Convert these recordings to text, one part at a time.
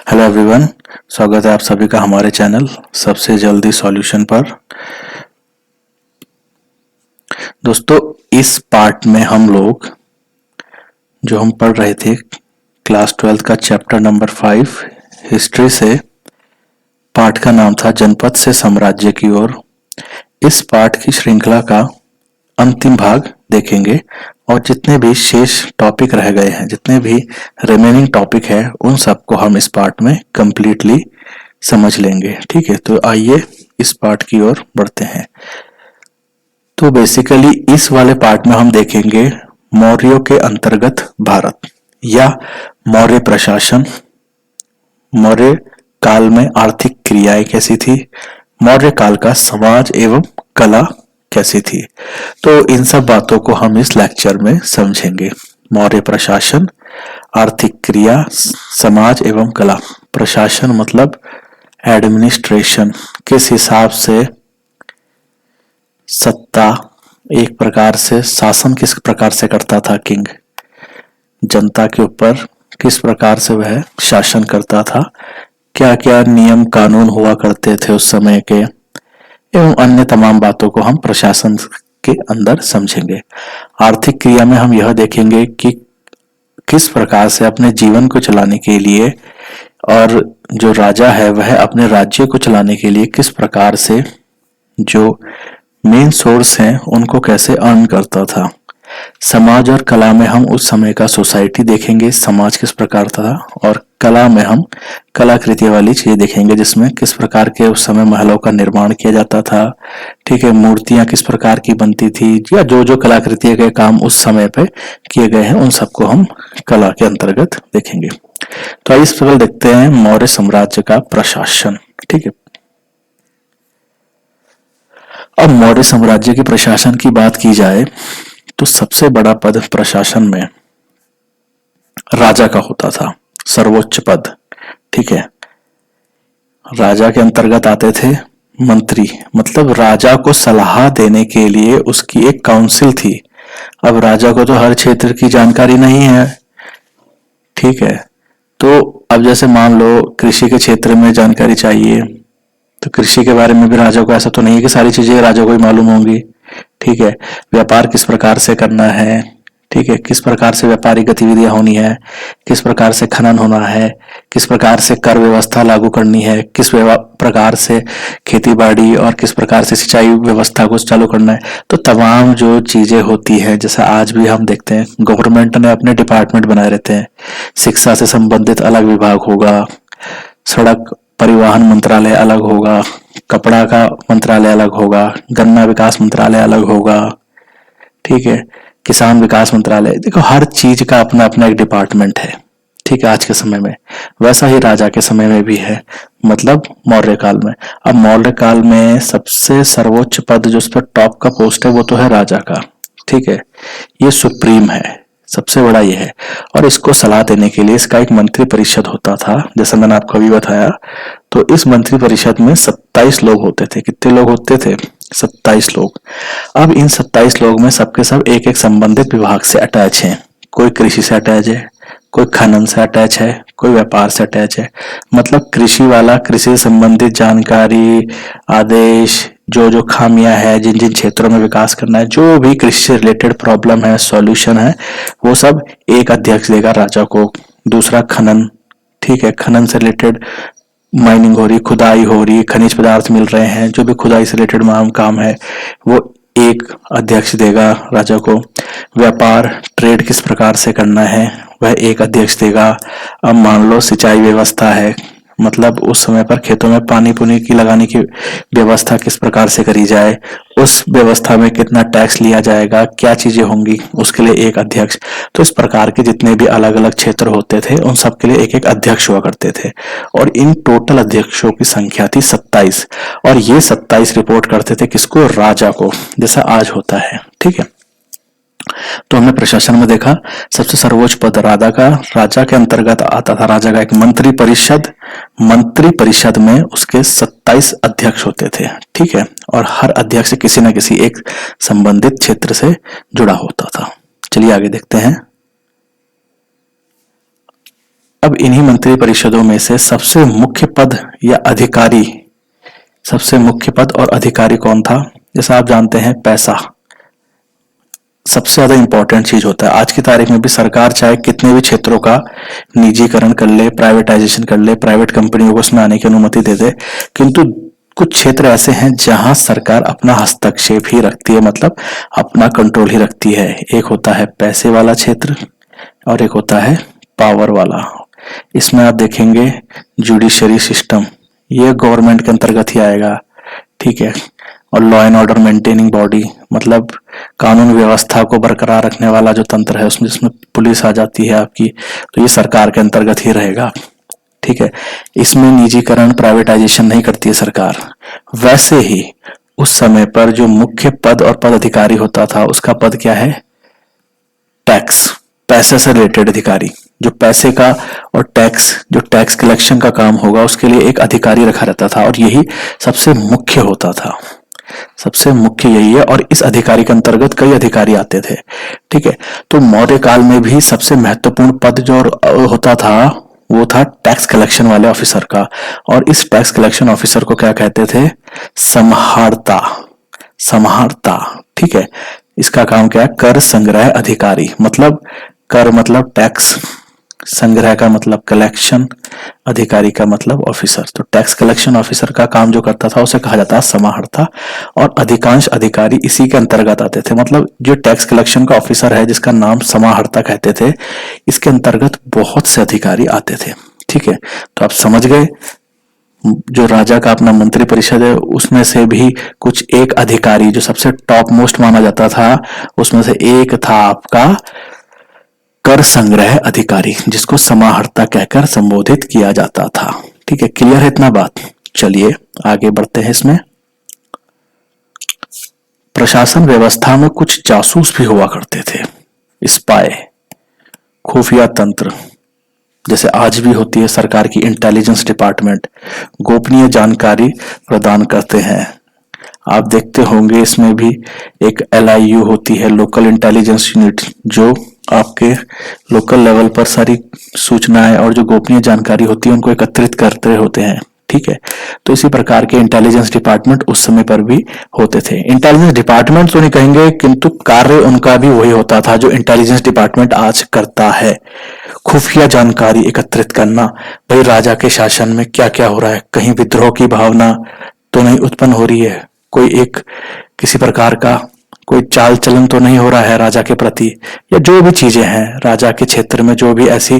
Hello everyone, स्वागत है आप सभी का हमारे चैनल सबसे जल्दी सॉल्यूशन पर। दोस्तों, इस पार्ट में हम लोग जो हम पढ़ रहे थे क्लास 12 का चैप्टर नंबर 5 हिस्ट्री से, पाठ का नाम था जनपद से साम्राज्य की ओर। इस पाठ की श्रृंखला का अंतिम भाग देखेंगे और जितने भी शेष टॉपिक रह गए हैं, जितने भी रिमेनिंग टॉपिक है, उन सबको हम इस पार्ट में कंप्लीटली समझ लेंगे। ठीक है, तो आइए इस पार्ट की ओर बढ़ते हैं। तो बेसिकली इस वाले पार्ट में हम देखेंगे मौर्यों के अंतर्गत भारत या मौर्य प्रशासन, मौर्य काल में आर्थिक क्रियाएं कैसी थी, मौर्य काल का समाज एवं कला कैसी थी। तो इन सब बातों को हम इस लेक्चर में समझेंगे। मौर्य प्रशासन, आर्थिक क्रिया, समाज एवं कला। प्रशासन मतलब एडमिनिस्ट्रेशन, किस हिसाब से सत्ता, एक प्रकार से शासन किस प्रकार से करता था किंग, जनता के ऊपर किस प्रकार से वह शासन करता था, क्या क्या नियम कानून हुआ करते थे उस समय के, एवं अन्य तमाम बातों को हम प्रशासन के अंदर समझेंगे। आर्थिक क्रिया में हम यह देखेंगे कि किस प्रकार से अपने जीवन को चलाने के लिए और जो राजा है वह अपने राज्य को चलाने के लिए किस प्रकार से जो मेन सोर्स हैं उनको कैसे अर्न करता था। समाज और कला में हम उस समय का सोसाइटी देखेंगे, समाज किस प्रकार था, और कला में हम कलाकृति वाली चीजें देखेंगे जिसमें किस प्रकार के उस समय महलों का निर्माण किया जाता था। ठीक है, मूर्तियां किस प्रकार की बनती थी, या जो जो कलाकृति के काम उस समय पे किए गए हैं उन सबको हम कला के अंतर्गत देखेंगे। तो आइए इस पर देखते हैं मौर्य साम्राज्य का प्रशासन। ठीक है, अब मौर्य साम्राज्य के प्रशासन की बात की जाए तो सबसे बड़ा पद प्रशासन में राजा का होता था, सर्वोच्च पद। ठीक है, राजा के अंतर्गत आते थे मंत्री, मतलब राजा को सलाह देने के लिए उसकी एक काउंसिल थी। अब राजा को तो हर क्षेत्र की जानकारी नहीं है। ठीक है, तो अब जैसे मान लो कृषि के क्षेत्र में जानकारी चाहिए, तो कृषि के बारे में भी राजा को, ऐसा तो नहीं है कि सारी चीजें राजा को ही मालूम होंगी। ठीक है, व्यापार किस प्रकार से करना है, ठीक है, किस प्रकार से व्यापारिक गतिविधियां होनी है, किस प्रकार से खनन होना है, किस प्रकार से कर व्यवस्था लागू करनी है, किस प्रकार से खेती बाड़ी और किस प्रकार से सिंचाई व्यवस्था को चालू करना है। तो तमाम जो चीजें होती है, जैसा आज भी हम देखते हैं गवर्नमेंट ने अपने डिपार्टमेंट बनाए रहते हैं। शिक्षा से संबंधित अलग विभाग होगा, सड़क परिवहन मंत्रालय अलग होगा, कपड़ा का मंत्रालय अलग होगा, गन्ना विकास मंत्रालय अलग होगा। ठीक है, किसान विकास मंत्रालय, देखो हर चीज का अपना अपना एक डिपार्टमेंट है। ठीक है, आज के समय में वैसा ही राजा के समय में भी है, मतलब मौर्य काल में। अब मौर्य काल में सबसे सर्वोच्च पद जो उस पर टॉप का पोस्ट है वो तो है राजा का। ठीक है, ये सुप्रीम है, सबसे बड़ा ये है। और इसको सलाह देने के लिए इसका एक मंत्री परिषद होता था, जैसा मैंने आपको अभी बताया। तो इस मंत्री परिषद में 27 लोग होते थे। कितने लोग होते थे? 27 लोग। अब इन 27 लोग में सबके सब एक एक संबंधित विभाग से अटैच हैं। कोई कृषि से अटैच है, कोई खनन से अटैच है, कोई व्यापार से अटैच है। मतलब कृषि वाला कृषि से संबंधित जानकारी, आदेश, जो जो खामियां है, जिन जिन क्षेत्रों में विकास करना है, जो भी कृषि से रिलेटेड प्रॉब्लम है, सॉल्यूशन है, वो सब एक अध्यक्ष देगा राजा को। दूसरा खनन, ठीक है, खनन से रिलेटेड माइनिंग हो रही, खुदाई हो रही, खनिज पदार्थ मिल रहे हैं, जो भी खुदाई से रिलेटेड काम है वो एक अध्यक्ष देगा राजा को। व्यापार, ट्रेड किस प्रकार से करना है वह एक अध्यक्ष देगा। अब मान लो सिंचाई व्यवस्था है, मतलब उस समय पर खेतों में पानी पुनी की लगाने की व्यवस्था किस प्रकार से करी जाए, उस व्यवस्था में कितना टैक्स लिया जाएगा, क्या चीजें होंगी, उसके लिए एक अध्यक्ष। तो इस प्रकार के जितने भी अलग अलग क्षेत्र होते थे उन सब के लिए एक एक अध्यक्ष हुआ करते थे। और इन टोटल अध्यक्षों की संख्या थी 27। और ये 27 रिपोर्ट करते थे किसको? राजा को, जैसा आज होता है। ठीक है, तो हमने प्रशासन में देखा सबसे सर्वोच्च पद राजा के अंतर्गत आता था। राजा का एक मंत्री परिषद, मंत्री परिषद में उसके 27 अध्यक्ष होते थे। ठीक है, और हर अध्यक्ष किसी न किसी एक संबंधित क्षेत्र से जुड़ा होता था। चलिए आगे देखते हैं। अब इन्हीं मंत्री परिषदों में से सबसे मुख्य पद या अधिकारी, सबसे मुख्य पद और अधिकारी कौन था? जैसा आप जानते हैं, पैसा सबसे ज्यादा इंपॉर्टेंट चीज होता है। आज की तारीख में भी सरकार चाहे कितने भी क्षेत्रों का निजीकरण कर ले, प्राइवेटाइजेशन कर ले, प्राइवेट कंपनियों को उसमें आने की अनुमति दे दे, किंतु कुछ क्षेत्र ऐसे हैं जहां सरकार अपना हस्तक्षेप ही रखती है, मतलब अपना कंट्रोल ही रखती है। एक होता है पैसे वाला क्षेत्र और एक होता है पावर वाला। इसमें आप देखेंगे जुडिशरी सिस्टम, ये गवर्नमेंट के अंतर्गत ही आएगा, ठीक है। और law and order maintaining body, मतलब कानून व्यवस्था को बरकरार रखने वाला जो तंत्र है, उसमें जिसमें पुलिस आ जाती है आपकी, तो ये सरकार के अंतर्गत ही रहेगा, ठीक है। इसमें निजीकरण, प्राइवेटाइजेशन नहीं करती है सरकार। वैसे ही उस समय पर जो मुख्य पद और पद अधिकारी होता था, उसका पद क्या है? टैक्स, पैसे से रिलेटेड अधिकारी, जो पैसे का और टैक्स, जो टैक्स कलेक्शन का काम होगा, उसके लिए एक अधिकारी रखा रहता था और यही सबसे मुख्य होता था। सबसे मुख्य यही है और इस अधिकारी के अंतर्गत कई अधिकारी आते थे, ठीक है। तो मौर्य काल में भी सबसे महत्वपूर्ण पद जो होता था वो था टैक्स कलेक्शन वाले ऑफिसर का, और इस टैक्स कलेक्शन ऑफिसर को क्या कहते थे? समहारता, समहारता, ठीक है। इसका काम क्या है? कर संग्रह अधिकारी, मतलब कर मतलब टैक्स, संग्रह का मतलब कलेक्शन, अधिकारी का मतलब ऑफिसर। तो टैक्स कलेक्शन ऑफिसर का काम जो करता था उसे कहा जाता है समाहर्ता, और अधिकांश अधिकारी इसी के अंतर्गत आते थे। मतलब जो टैक्स कलेक्शन का ऑफिसर है, जिसका नाम समाहर्ता कहते थे, इसके अंतर्गत बहुत से अधिकारी आते थे, ठीक है। तो आप समझ गए, जो राजा का अपना मंत्री परिषद है, उसमें से भी कुछ एक अधिकारी जो सबसे टॉप मोस्ट माना जाता था, उसमें से एक था आपका कर संग्रह अधिकारी, जिसको समाहर्ता कहकर संबोधित किया जाता था, ठीक है। क्लियर है इतना बात? चलिए आगे बढ़ते हैं। इसमें प्रशासन व्यवस्था में कुछ जासूस भी हुआ करते थे, स्पाई, खुफिया तंत्र, जैसे आज भी होती है सरकार की इंटेलिजेंस डिपार्टमेंट, गोपनीय जानकारी प्रदान करते हैं। आप देखते होंगे इसमें भी एक LIU होती है, लोकल इंटेलिजेंस यूनिट, जो आपके लोकल लेवल पर सारी सूचनाएं और जो गोपनीय जानकारी होती है उनको एकत्रित करते होते हैं, ठीक है। तो इसी प्रकार के इंटेलिजेंस डिपार्टमेंट उस समय पर भी होते थे। इंटेलिजेंस डिपार्टमेंट तो नहीं कहेंगे, किंतु कार्य उनका भी वही होता था जो इंटेलिजेंस डिपार्टमेंट आज करता है, खुफिया जानकारी एकत्रित करना। भाई राजा के शासन में क्या क्या हो रहा है, कहीं विद्रोह की भावना तो नहीं उत्पन्न हो रही है, कोई एक किसी प्रकार का कोई चाल चलन तो नहीं हो रहा है राजा के प्रति, या जो भी चीजें हैं राजा के क्षेत्र में, जो भी ऐसी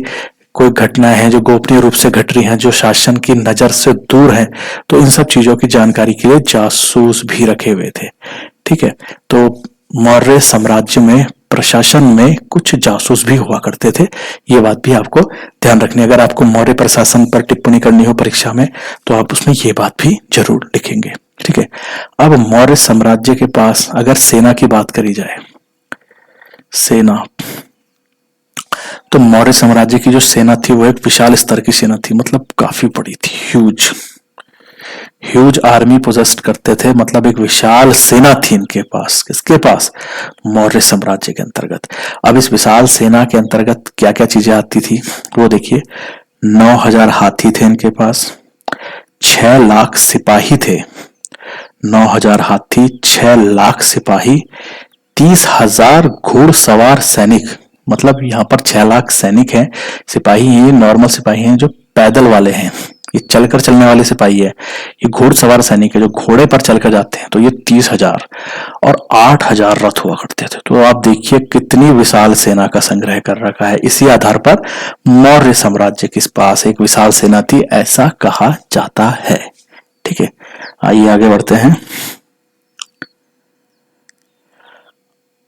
कोई घटनाएं हैं जो गोपनीय रूप से घट रही हैं, जो शासन की नजर से दूर हैं, तो इन सब चीजों की जानकारी के लिए जासूस भी रखे हुए थे, ठीक है। तो मौर्य साम्राज्य में प्रशासन में कुछ जासूस भी हुआ करते थे, ये बात भी आपको ध्यान रखनी। अगर आपको मौर्य प्रशासन पर टिप्पणी करनी हो परीक्षा में, तो आप उसमें ये बात भी जरूर लिखेंगे, ठीक है। अब मौर्य साम्राज्य के पास अगर सेना की बात करी जाए, सेना, तो मौर्य साम्राज्य की जो सेना थी वो एक विशाल स्तर की सेना थी, मतलब काफी बड़ी थी, ह्यूज ह्यूज आर्मी पोजेस्ट करते थे, मतलब एक विशाल सेना थी इनके पास। किसके पास? मौर्य साम्राज्य के अंतर्गत। अब इस विशाल सेना के अंतर्गत क्या क्या चीजें आती थी वो देखिए। 9,000 हाथी थे इनके पास, 6 लाख सिपाही थे, 9,000 हाथी, 6 लाख सिपाही, 30,000 घुड़सवार सैनिक, मतलब यहाँ पर 6 लाख सैनिक हैं, सिपाही ये नॉर्मल सिपाही हैं जो पैदल वाले हैं, ये चलकर चलने वाले सिपाही है, ये घुड़सवार सैनिक है जो घोड़े पर चलकर जाते हैं, तो ये 30,000, और 8,000 रथ हुआ करते थे। तो आप देखिए कितनी विशाल सेना का संग्रह कर रखा है। इसी आधार पर मौर्य साम्राज्य के पास एक विशाल सेना थी, ऐसा कहा जाता है, ठीक है। आइए आगे बढ़ते हैं।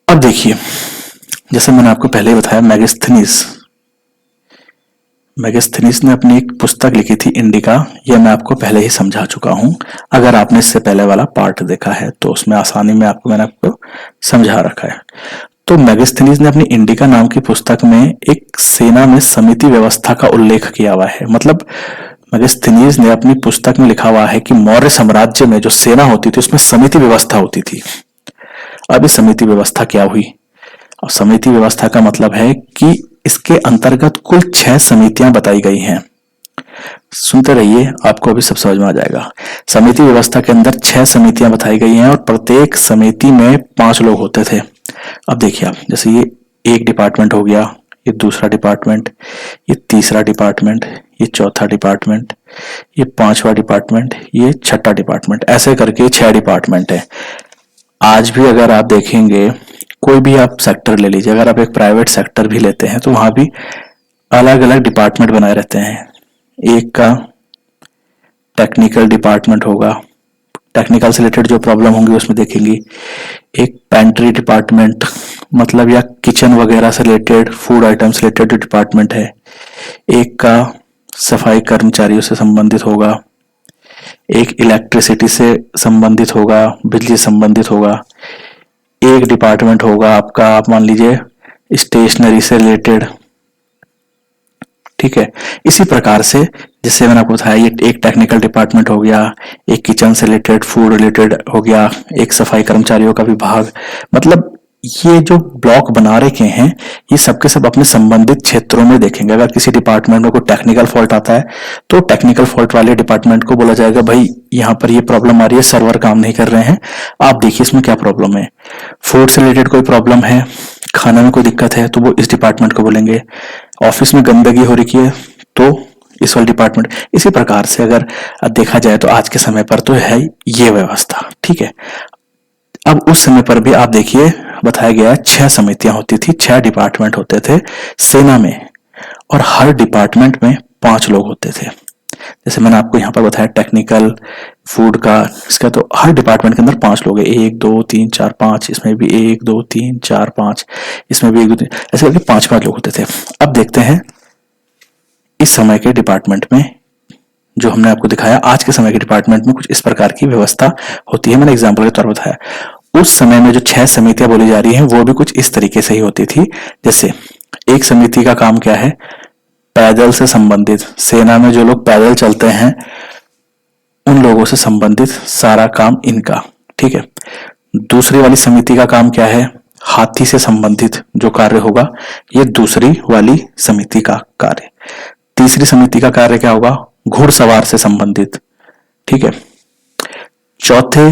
अब देखिए, जैसे मैंने आपको पहले बताया, मेगास्थनीज ने अपनी एक पुस्तक लिखी थी इंडिका, यह मैं आपको पहले ही समझा चुका हूं। अगर आपने इससे पहले वाला पार्ट देखा है तो उसमें आसानी में मैंने आपको समझा रखा है। तो मेगास्थनीज ने अपनी इंडिका नाम की पुस्तक में एक सेना में समिति व्यवस्था का उल्लेख किया हुआ है। मतलब मेगास्थनीज ने अपनी पुस्तक में लिखा हुआ है कि मौर्य साम्राज्य में जो सेना होती थी उसमें समिति व्यवस्था होती थी। अब इस समिति व्यवस्था क्या हुई? अब समिति व्यवस्था का मतलब है कि इसके अंतर्गत कुल 6 समितियां बताई गई हैं। सुनते रहिए, आपको अभी सब समझ में आ जाएगा। समिति व्यवस्था के अंदर 6 समितियां बताई गई हैं और प्रत्येक समिति में 5 लोग होते थे। अब देखिए आप, जैसे ये एक डिपार्टमेंट हो गया, ये दूसरा डिपार्टमेंट, ये तीसरा डिपार्टमेंट, ये चौथा डिपार्टमेंट, ये पांचवा डिपार्टमेंट, ये छठा डिपार्टमेंट, ऐसे करके 6 डिपार्टमेंट है। आज भी अगर आप देखेंगे, कोई भी आप सेक्टर ले लीजिए, अगर आप एक प्राइवेट सेक्टर भी लेते हैं तो वहां भी अलग अलग डिपार्टमेंट बनाए रहते हैं। एक का टेक्निकल डिपार्टमेंट होगा, टेक्निकल से रिलेटेड जो प्रॉब्लम होंगी उसमें देखेंगी। एक पेंट्री डिपार्टमेंट, मतलब या किचन वगैरह से रिलेटेड, फूड आइटम से रिलेटेड जो डिपार्टमेंट है। एक का सफाई कर्मचारियों से संबंधित होगा, एक इलेक्ट्रिसिटी से संबंधित होगा, बिजली से संबंधित होगा। एक डिपार्टमेंट होगा आपका, आप मान लीजिए स्टेशनरी से रिलेटेड, ठीक है। इसी प्रकार से जैसे मैंने आपको बताया, एक टेक्निकल डिपार्टमेंट हो गया, एक किचन से रिलेटेड, फूड रिलेटेड हो गया, एक सफाई कर्मचारियों का विभाग। मतलब ये जो ब्लॉक बना रखे हैं, ये सबके सब अपने संबंधित क्षेत्रों में देखेंगे। अगर किसी डिपार्टमेंट में कोई टेक्निकल फॉल्ट आता है तो टेक्निकल फॉल्ट वाले डिपार्टमेंट को बोला जाएगा, भाई यहाँ पर ये प्रॉब्लम आ रही है, सर्वर काम नहीं कर रहे हैं, आप देखिए इसमें क्या प्रॉब्लम है। फूड से रिलेटेड कोई प्रॉब्लम है, खाने में कोई दिक्कत है, तो वो इस डिपार्टमेंट को बोलेंगे। ऑफिस में गंदगी हो रही है तो इस वाले डिपार्टमेंट। इसी प्रकार से अगर देखा जाए तो आज के समय पर तो है ये व्यवस्था, ठीक है। अब उस समय पर भी आप देखिए, बताया गया 6 समितियां होती थी, 6 डिपार्टमेंट होते थे सेना में, और हर डिपार्टमेंट में 5 लोग होते थे। जैसे मैंने आपको यहाँ पर बताया टेक्निकल, फूड का, इसका तो हर डिपार्टमेंट के अंदर 5 लोग हैं। 1 2 3 4 5, इसमें भी 1 2 3 4 5, इसमें भी 1 2 3, ऐसे करके 5 लोग होते थे। अब देखते हैं इस समय के डिपार्टमेंट में, जो हमने आपको दिखाया, आज के समय के डिपार्टमेंट में कुछ इस प्रकार की व्यवस्था होती है। मैंने एग्जाम्पल के तौर पर बताया। उस समय में जो 6 समितियां बोली जा रही हैं वो भी कुछ इस तरीके से ही होती थी। जैसे एक समिति का काम क्या है, पैदल से संबंधित, सेना में जो लोग पैदल चलते हैं उन लोगों से संबंधित सारा काम इनका, ठीक है। दूसरी वाली समिति का काम क्या है, हाथी से संबंधित जो कार्य होगा, ये दूसरी वाली समिति का कार्य। तीसरी समिति का कार्य क्या होगा, घुड़सवार से संबंधित, ठीक है। चौथे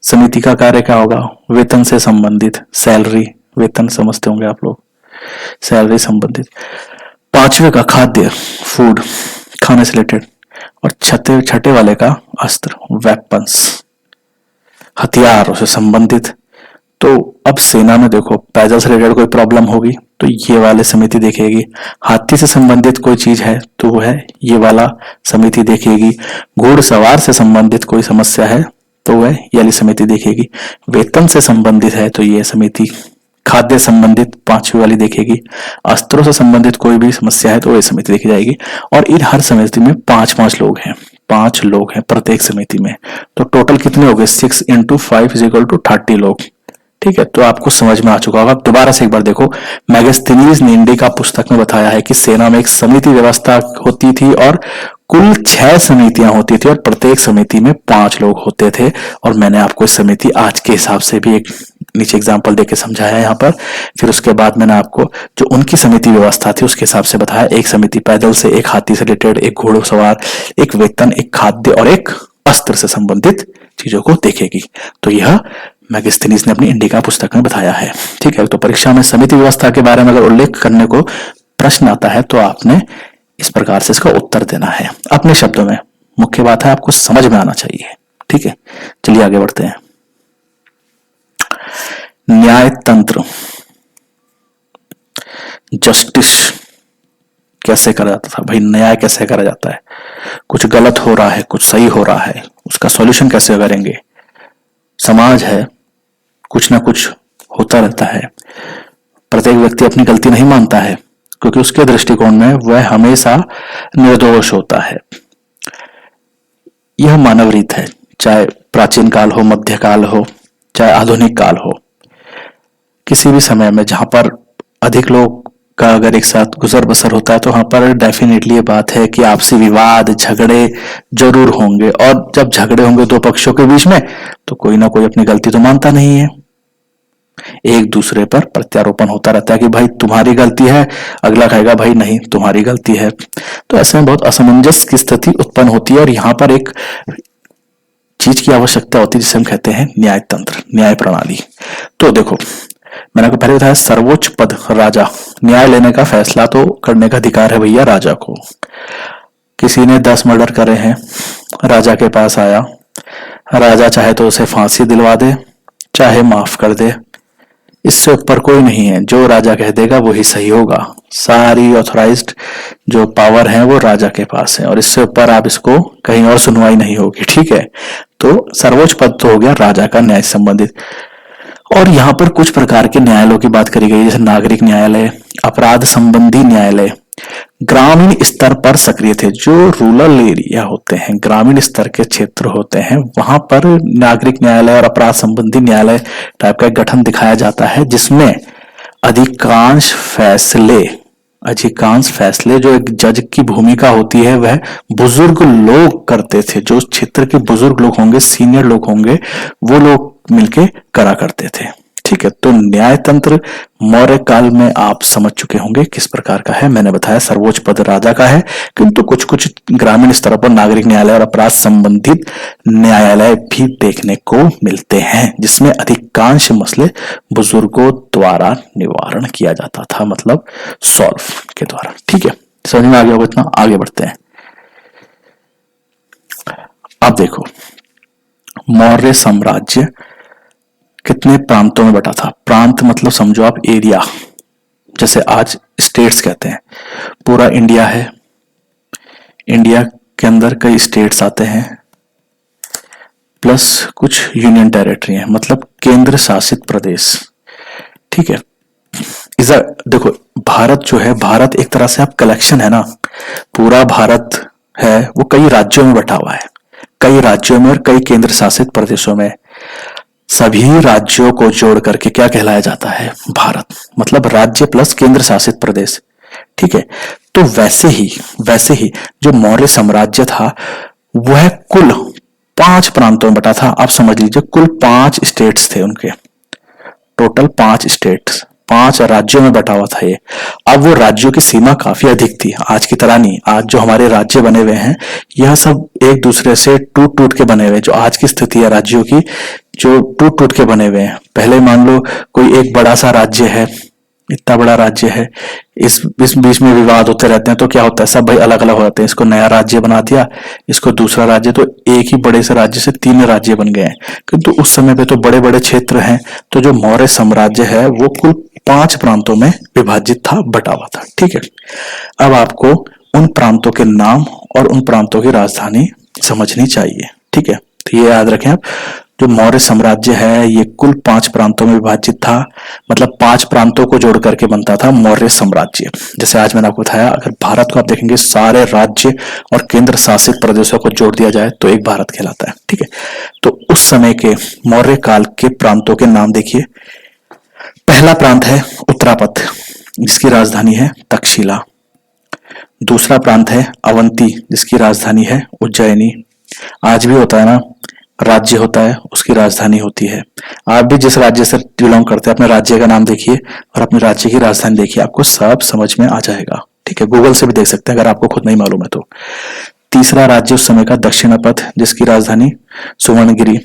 समिति का कार्य क्या होगा, वेतन से संबंधित, सैलरी, वेतन समझते होंगे आप लोग, सैलरी संबंधित। पांचवे का खाद्य, फूड, खाने से रिलेटेड। और छठे वाले का अस्त्र, वेपन्स, हथियारों से संबंधित। तो अब सेना में देखो, पैदल से रिलेटेड कोई प्रॉब्लम होगी तो ये वाले समिति देखेगी। हाथी से संबंधित कोई चीज है तो वो है ये वाला समिति देखेगी। घुड़सवार से संबंधित कोई समस्या है तो वह ये वाली समिति देखेगी। वेतन से संबंधित है तो ये समिति, खाद्य संबंधित 5वीं वाली देखेगी। अस्त्रों से संबंधित कोई भी समस्या है तो ये समिति देखी जाएगी। और इन हर समिति में 5 लोग हैं, 5 लोग हैं प्रत्येक समिति में। तो टोटल कितने हो गए, 6 × 5 = 30 लोग, ठीक है। तो आपको समझ में आ चुका होगा। दोबारा से एक बार देखो, मैगस्थनीज ने इंडिका पुस्तक में बताया है कि सेना में एक समिति व्यवस्था होती थी और कुल 6 समितियां होती थी और प्रत्येक समिति में 5 लोग होते थे। और मैंने आपको इस समिति आज के हिसाब से भी एक नीचे एग्जांपल देके समझाया है यहाँ पर। फिर उसके बाद मैंने आपको जो उनकी समिति व्यवस्था थी उसके हिसाब से बताया। एक समिति पैदल से, एक हाथी से रिलेटेड, एक घोड़सवार, एक वेतन, एक खाद्य और एक अस्त्र से संबंधित चीजों को देखेगी। तो यह मैगस्थनीज ने अपनी इंडिका पुस्तक में बताया है, ठीक है। तो परीक्षा में समिति व्यवस्था के बारे में अगर उल्लेख करने को प्रश्न आता है तो आपने इस प्रकार से इसका उत्तर देना है अपने शब्दों में। मुख्य बात है आपको समझ में आना चाहिए, ठीक है। चलिए आगे बढ़ते हैं। न्याय तंत्र, जस्टिस कैसे करा जाता था भाई, न्याय कैसे करा जाता है। कुछ गलत हो रहा है, कुछ सही हो रहा है, उसका सॉल्यूशन कैसे करेंगे। समाज है, कुछ ना कुछ होता रहता है। प्रत्येक व्यक्ति अपनी गलती नहीं मानता है क्योंकि उसके दृष्टिकोण में वह हमेशा निर्दोष होता है। यह मानव रीत है, चाहे प्राचीन काल हो, मध्यकाल हो, चाहे आधुनिक काल हो। किसी भी समय में जहां पर अधिक लोग का अगर एक साथ गुजर बसर होता है तो वहां पर डेफिनेटली ये बात है कि आपसी विवाद, झगड़े जरूर होंगे। और जब झगड़े होंगे दो पक्षों के बीच में तो कोई ना कोई अपनी गलती तो मानता नहीं है। एक दूसरे पर प्रत्यारोपण होता रहता है कि भाई तुम्हारी गलती है, अगला कहेगा भाई नहीं तुम्हारी गलती है। तो ऐसे में बहुत असमंजस की स्थिति उत्पन्न होती है और यहाँ पर एक चीज की आवश्यकता होती है जिसे हम कहते हैं न्याय तंत्र, न्याय प्रणाली। तो देखो मैंने आपको पहले बताया सर्वोच्च पद राजा, न्याय लेने का फैसला तो करने का अधिकार है भैया राजा को। किसी ने 10 मर्डर करे हैं, राजा के पास आया, राजा चाहे तो उसे फांसी दिलवा दे, चाहे माफ कर दे, इससे ऊपर कोई नहीं है। जो राजा कह देगा वही सही होगा। सारी ऑथराइज्ड जो पावर है वो राजा के पास है और इससे ऊपर आप इसको कहीं और सुनवाई नहीं होगी, ठीक है। तो सर्वोच्च पद तो हो गया राजा का न्याय संबंधित। और यहाँ पर कुछ प्रकार के न्यायालयों की बात करी गई, जैसे नागरिक न्यायालय, अपराध संबंधी न्यायालय, ग्रामीण स्तर पर सक्रिय थे। जो रूरल एरिया होते हैं, ग्रामीण स्तर के क्षेत्र होते हैं, वहां पर नागरिक न्यायालय और अपराध संबंधी न्यायालय टाइप का एक गठन दिखाया जाता है, जिसमें अधिकांश फैसले जो एक जज की भूमिका होती है वह बुजुर्ग लोग करते थे। जो उस क्षेत्र के बुजुर्ग लोग होंगे, सीनियर लोग होंगे, वो लोग मिलके करा करते थे, ठीक है। तो न्याय तंत्र मौर्य काल में आप समझ चुके होंगे किस प्रकार का है। मैंने बताया सर्वोच्च पद राजा का है, किंतु कुछ कुछ ग्रामीण स्तर पर नागरिक न्यायालय और अपराध संबंधित न्यायालय भी देखने को मिलते हैं, जिसमें अधिकांश मसले बुजुर्गों द्वारा निवारण किया जाता था, मतलब सॉल्व के द्वारा, ठीक है। समझ में आ गया होगा इतना, आगे बढ़ते हैं। अब देखो मौर्य साम्राज्य कितने प्रांतों में बटा था। प्रांत मतलब समझो आप एरिया, जैसे आज स्टेट्स कहते हैं। पूरा इंडिया है, इंडिया के अंदर कई स्टेट्स आते हैं, प्लस कुछ यूनियन टेरिटरी है, मतलब केंद्र शासित प्रदेश, ठीक है। देखो भारत जो है, भारत एक तरह से आप कलेक्शन है ना, पूरा भारत है वो कई राज्यों में बटा हुआ है, कई राज्यों में और कई केंद्र शासित प्रदेशों में। सभी राज्यों को जोड़ करके क्या कहलाया जाता है, भारत, मतलब राज्य प्लस केंद्र शासित प्रदेश, ठीक है। तो वैसे ही जो मौर्य साम्राज्य था वह कुल 5 प्रांतों में बटा था। आप समझ लीजिए कुल 5 स्टेट्स थे उनके, टोटल 5 स्टेट्स, 5 राज्यों में बटा हुआ था ये। अब वो राज्यों की सीमा काफी अधिक थी, आज की तरह नहीं। आज जो हमारे राज्य बने हुए हैं यह सब एक दूसरे से टूट टूट के बने हुए, जो आज की स्थिति है राज्यों की, जो टूट टूट के बने हुए हैं। पहले मान लो कोई एक बड़ा सा राज्य है, इतना बड़ा राज्य है, इस बीच में विवाद होते रहते हैं, तो क्या होता है सब भाई अलग अलग हो जाते हैं। इसको नया राज्य बना दिया, इसको दूसरा राज्य, तो एक ही बड़े से राज्य से 3 राज्य बन गए हैं। किंतु उस समय पे तो बड़े बड़े क्षेत्र हैं। तो जो मौर्य साम्राज्य है वो कुल 5 प्रांतों में विभाजित था, बटा हुआ था, ठीक है। अब आपको उन प्रांतों के नाम और उन प्रांतों की राजधानी समझनी चाहिए, ठीक है। तो ये याद रखें आप, जो मौर्य साम्राज्य है ये कुल 5 प्रांतों में विभाजित था, मतलब 5 प्रांतों को जोड़ करके बनता था मौर्य साम्राज्य। जैसे आज मैंने आपको बताया, अगर भारत को आप देखेंगे सारे राज्य और केंद्र शासित प्रदेशों को जोड़ दिया जाए तो एक भारत कहलाता है, ठीक है। तो उस समय के मौर्य काल के प्रांतों के नाम देखिए। पहला प्रांत है उत्तरापथ, जिसकी राजधानी है तक्षशिला। दूसरा प्रांत है अवंती, जिसकी राजधानी है उज्जैनी। आज भी होता है ना, राज्य होता है उसकी राजधानी होती है। आप भी जिस राज्य से बिलोंग करते हैं अपने राज्य का नाम देखिए और अपने राज्य की राजधानी देखिए, आपको सब समझ में आ जाएगा, ठीक है। गूगल से भी देख सकते हैं अगर आपको खुद नहीं मालूम है तो। तीसरा राज्य उस समय का दक्षिणापथ, जिसकी राजधानी सुवर्णगिरी।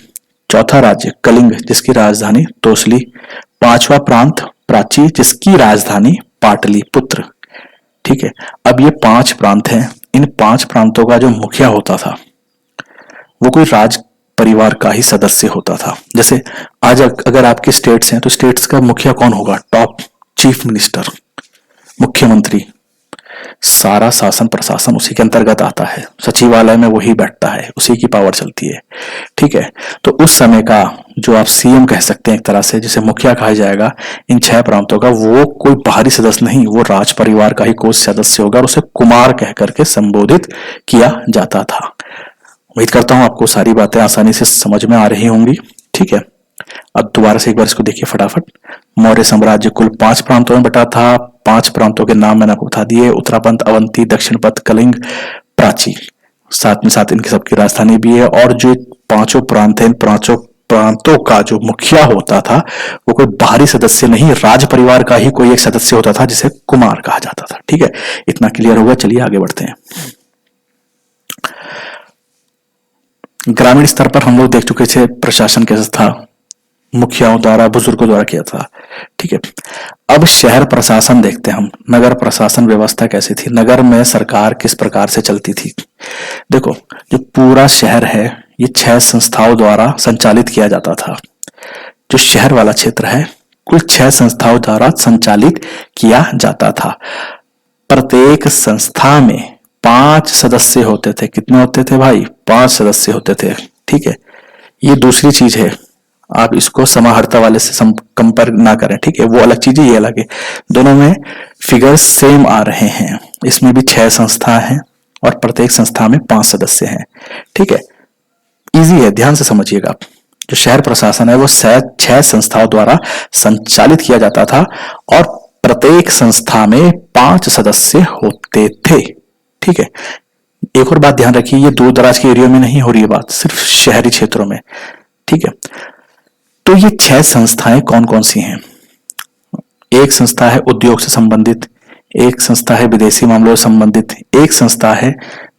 चौथा राज्य कलिंग, जिसकी राजधानी तोसली। 5वां प्रांत प्राची, जिसकी राजधानी पाटलिपुत्र, ठीक है। अब ये 5 प्रांत हैं। इन 5 प्रांतों का जो मुखिया होता था वो कोई राज परिवार का ही सदस्य होता था। जैसे आज अगर आपके स्टेट्स हैं तो स्टेट्स का मुखिया कौन होगा, टॉप चीफ मिनिस्टर, मुख्यमंत्री। सारा शासन प्रशासन उसी के अंतर्गत आता है, सचिवालय में वही बैठता है, उसी की पावर चलती है, ठीक है। तो उस समय का जो आप सीएम कह सकते हैं एक तरह से, जिसे मुखिया कहा जाएगा इन 6 प्रांतों का, वो कोई बाहरी सदस्य नहीं, वो राज परिवार का ही कोई सदस्य होगा और उसे कुमार कह करके संबोधित किया जाता था। उम्मीद करता हूं आपको सारी बातें आसानी से समझ में आ रही होंगी, ठीक है। अब दोबारा से एक बार इसको देखिए फटाफट। मौर्य साम्राज्य कुल 5 प्रांतों में बटा था। 5 प्रांतों के नाम मैंने आपको बता दिए, उत्तरापथ, अवंती, दक्षिणपथ, कलिंग, प्राची। साथ में साथ इनकी सबकी राजधानी भी है। और जो 5 प्रांत है, इन प्रांतों का जो मुखिया होता था वो कोई बाहरी सदस्य नहीं, राज परिवार का ही कोई एक सदस्य होता था जिसे कुमार कहा जाता था। ठीक है, इतना क्लियर होगा। चलिए आगे बढ़ते हैं। ग्रामीण स्तर पर हम लोग देख चुके थे प्रशासन कैसा था, मुखियाओं द्वारा, बुजुर्गों द्वारा किया था। ठीक है, अब शहर प्रशासन देखते हैं हम। नगर प्रशासन व्यवस्था कैसी थी, नगर में सरकार किस प्रकार से चलती थी। देखो, जो पूरा शहर है ये 6 संस्थाओं द्वारा संचालित किया जाता था। जो शहर वाला क्षेत्र है कुल 6 संस्थाओं द्वारा संचालित किया जाता था। प्रत्येक संस्था में 5 सदस्य होते थे। कितने होते थे भाई? 5 सदस्य होते थे। ठीक है, ये दूसरी चीज है, आप इसको समाहर्ता वाले से कंपेयर ना करें। ठीक है, वो अलग चीज है, ये अलग है। दोनों में फिगर्स सेम आ रहे हैं। इसमें भी 6 संस्था हैं और प्रत्येक संस्था में 5 सदस्य हैं। ठीक है, इजी है, ध्यान से समझिएगा आप। जो शहर प्रशासन है वो 6 संस्थाओं द्वारा संचालित किया जाता था और प्रत्येक संस्था में 5 सदस्य होते थे। ठीक है, एक और बात ध्यान रखिए, ये दूर दराज के एरिया में नहीं हो रही है बात, सिर्फ शहरी क्षेत्रों में। ठीक है, तो ये 6 संस्थाएं कौन कौन सी हैं? एक संस्था है उद्योग से संबंधित, एक संस्था है विदेशी मामलों से संबंधित, एक संस्था है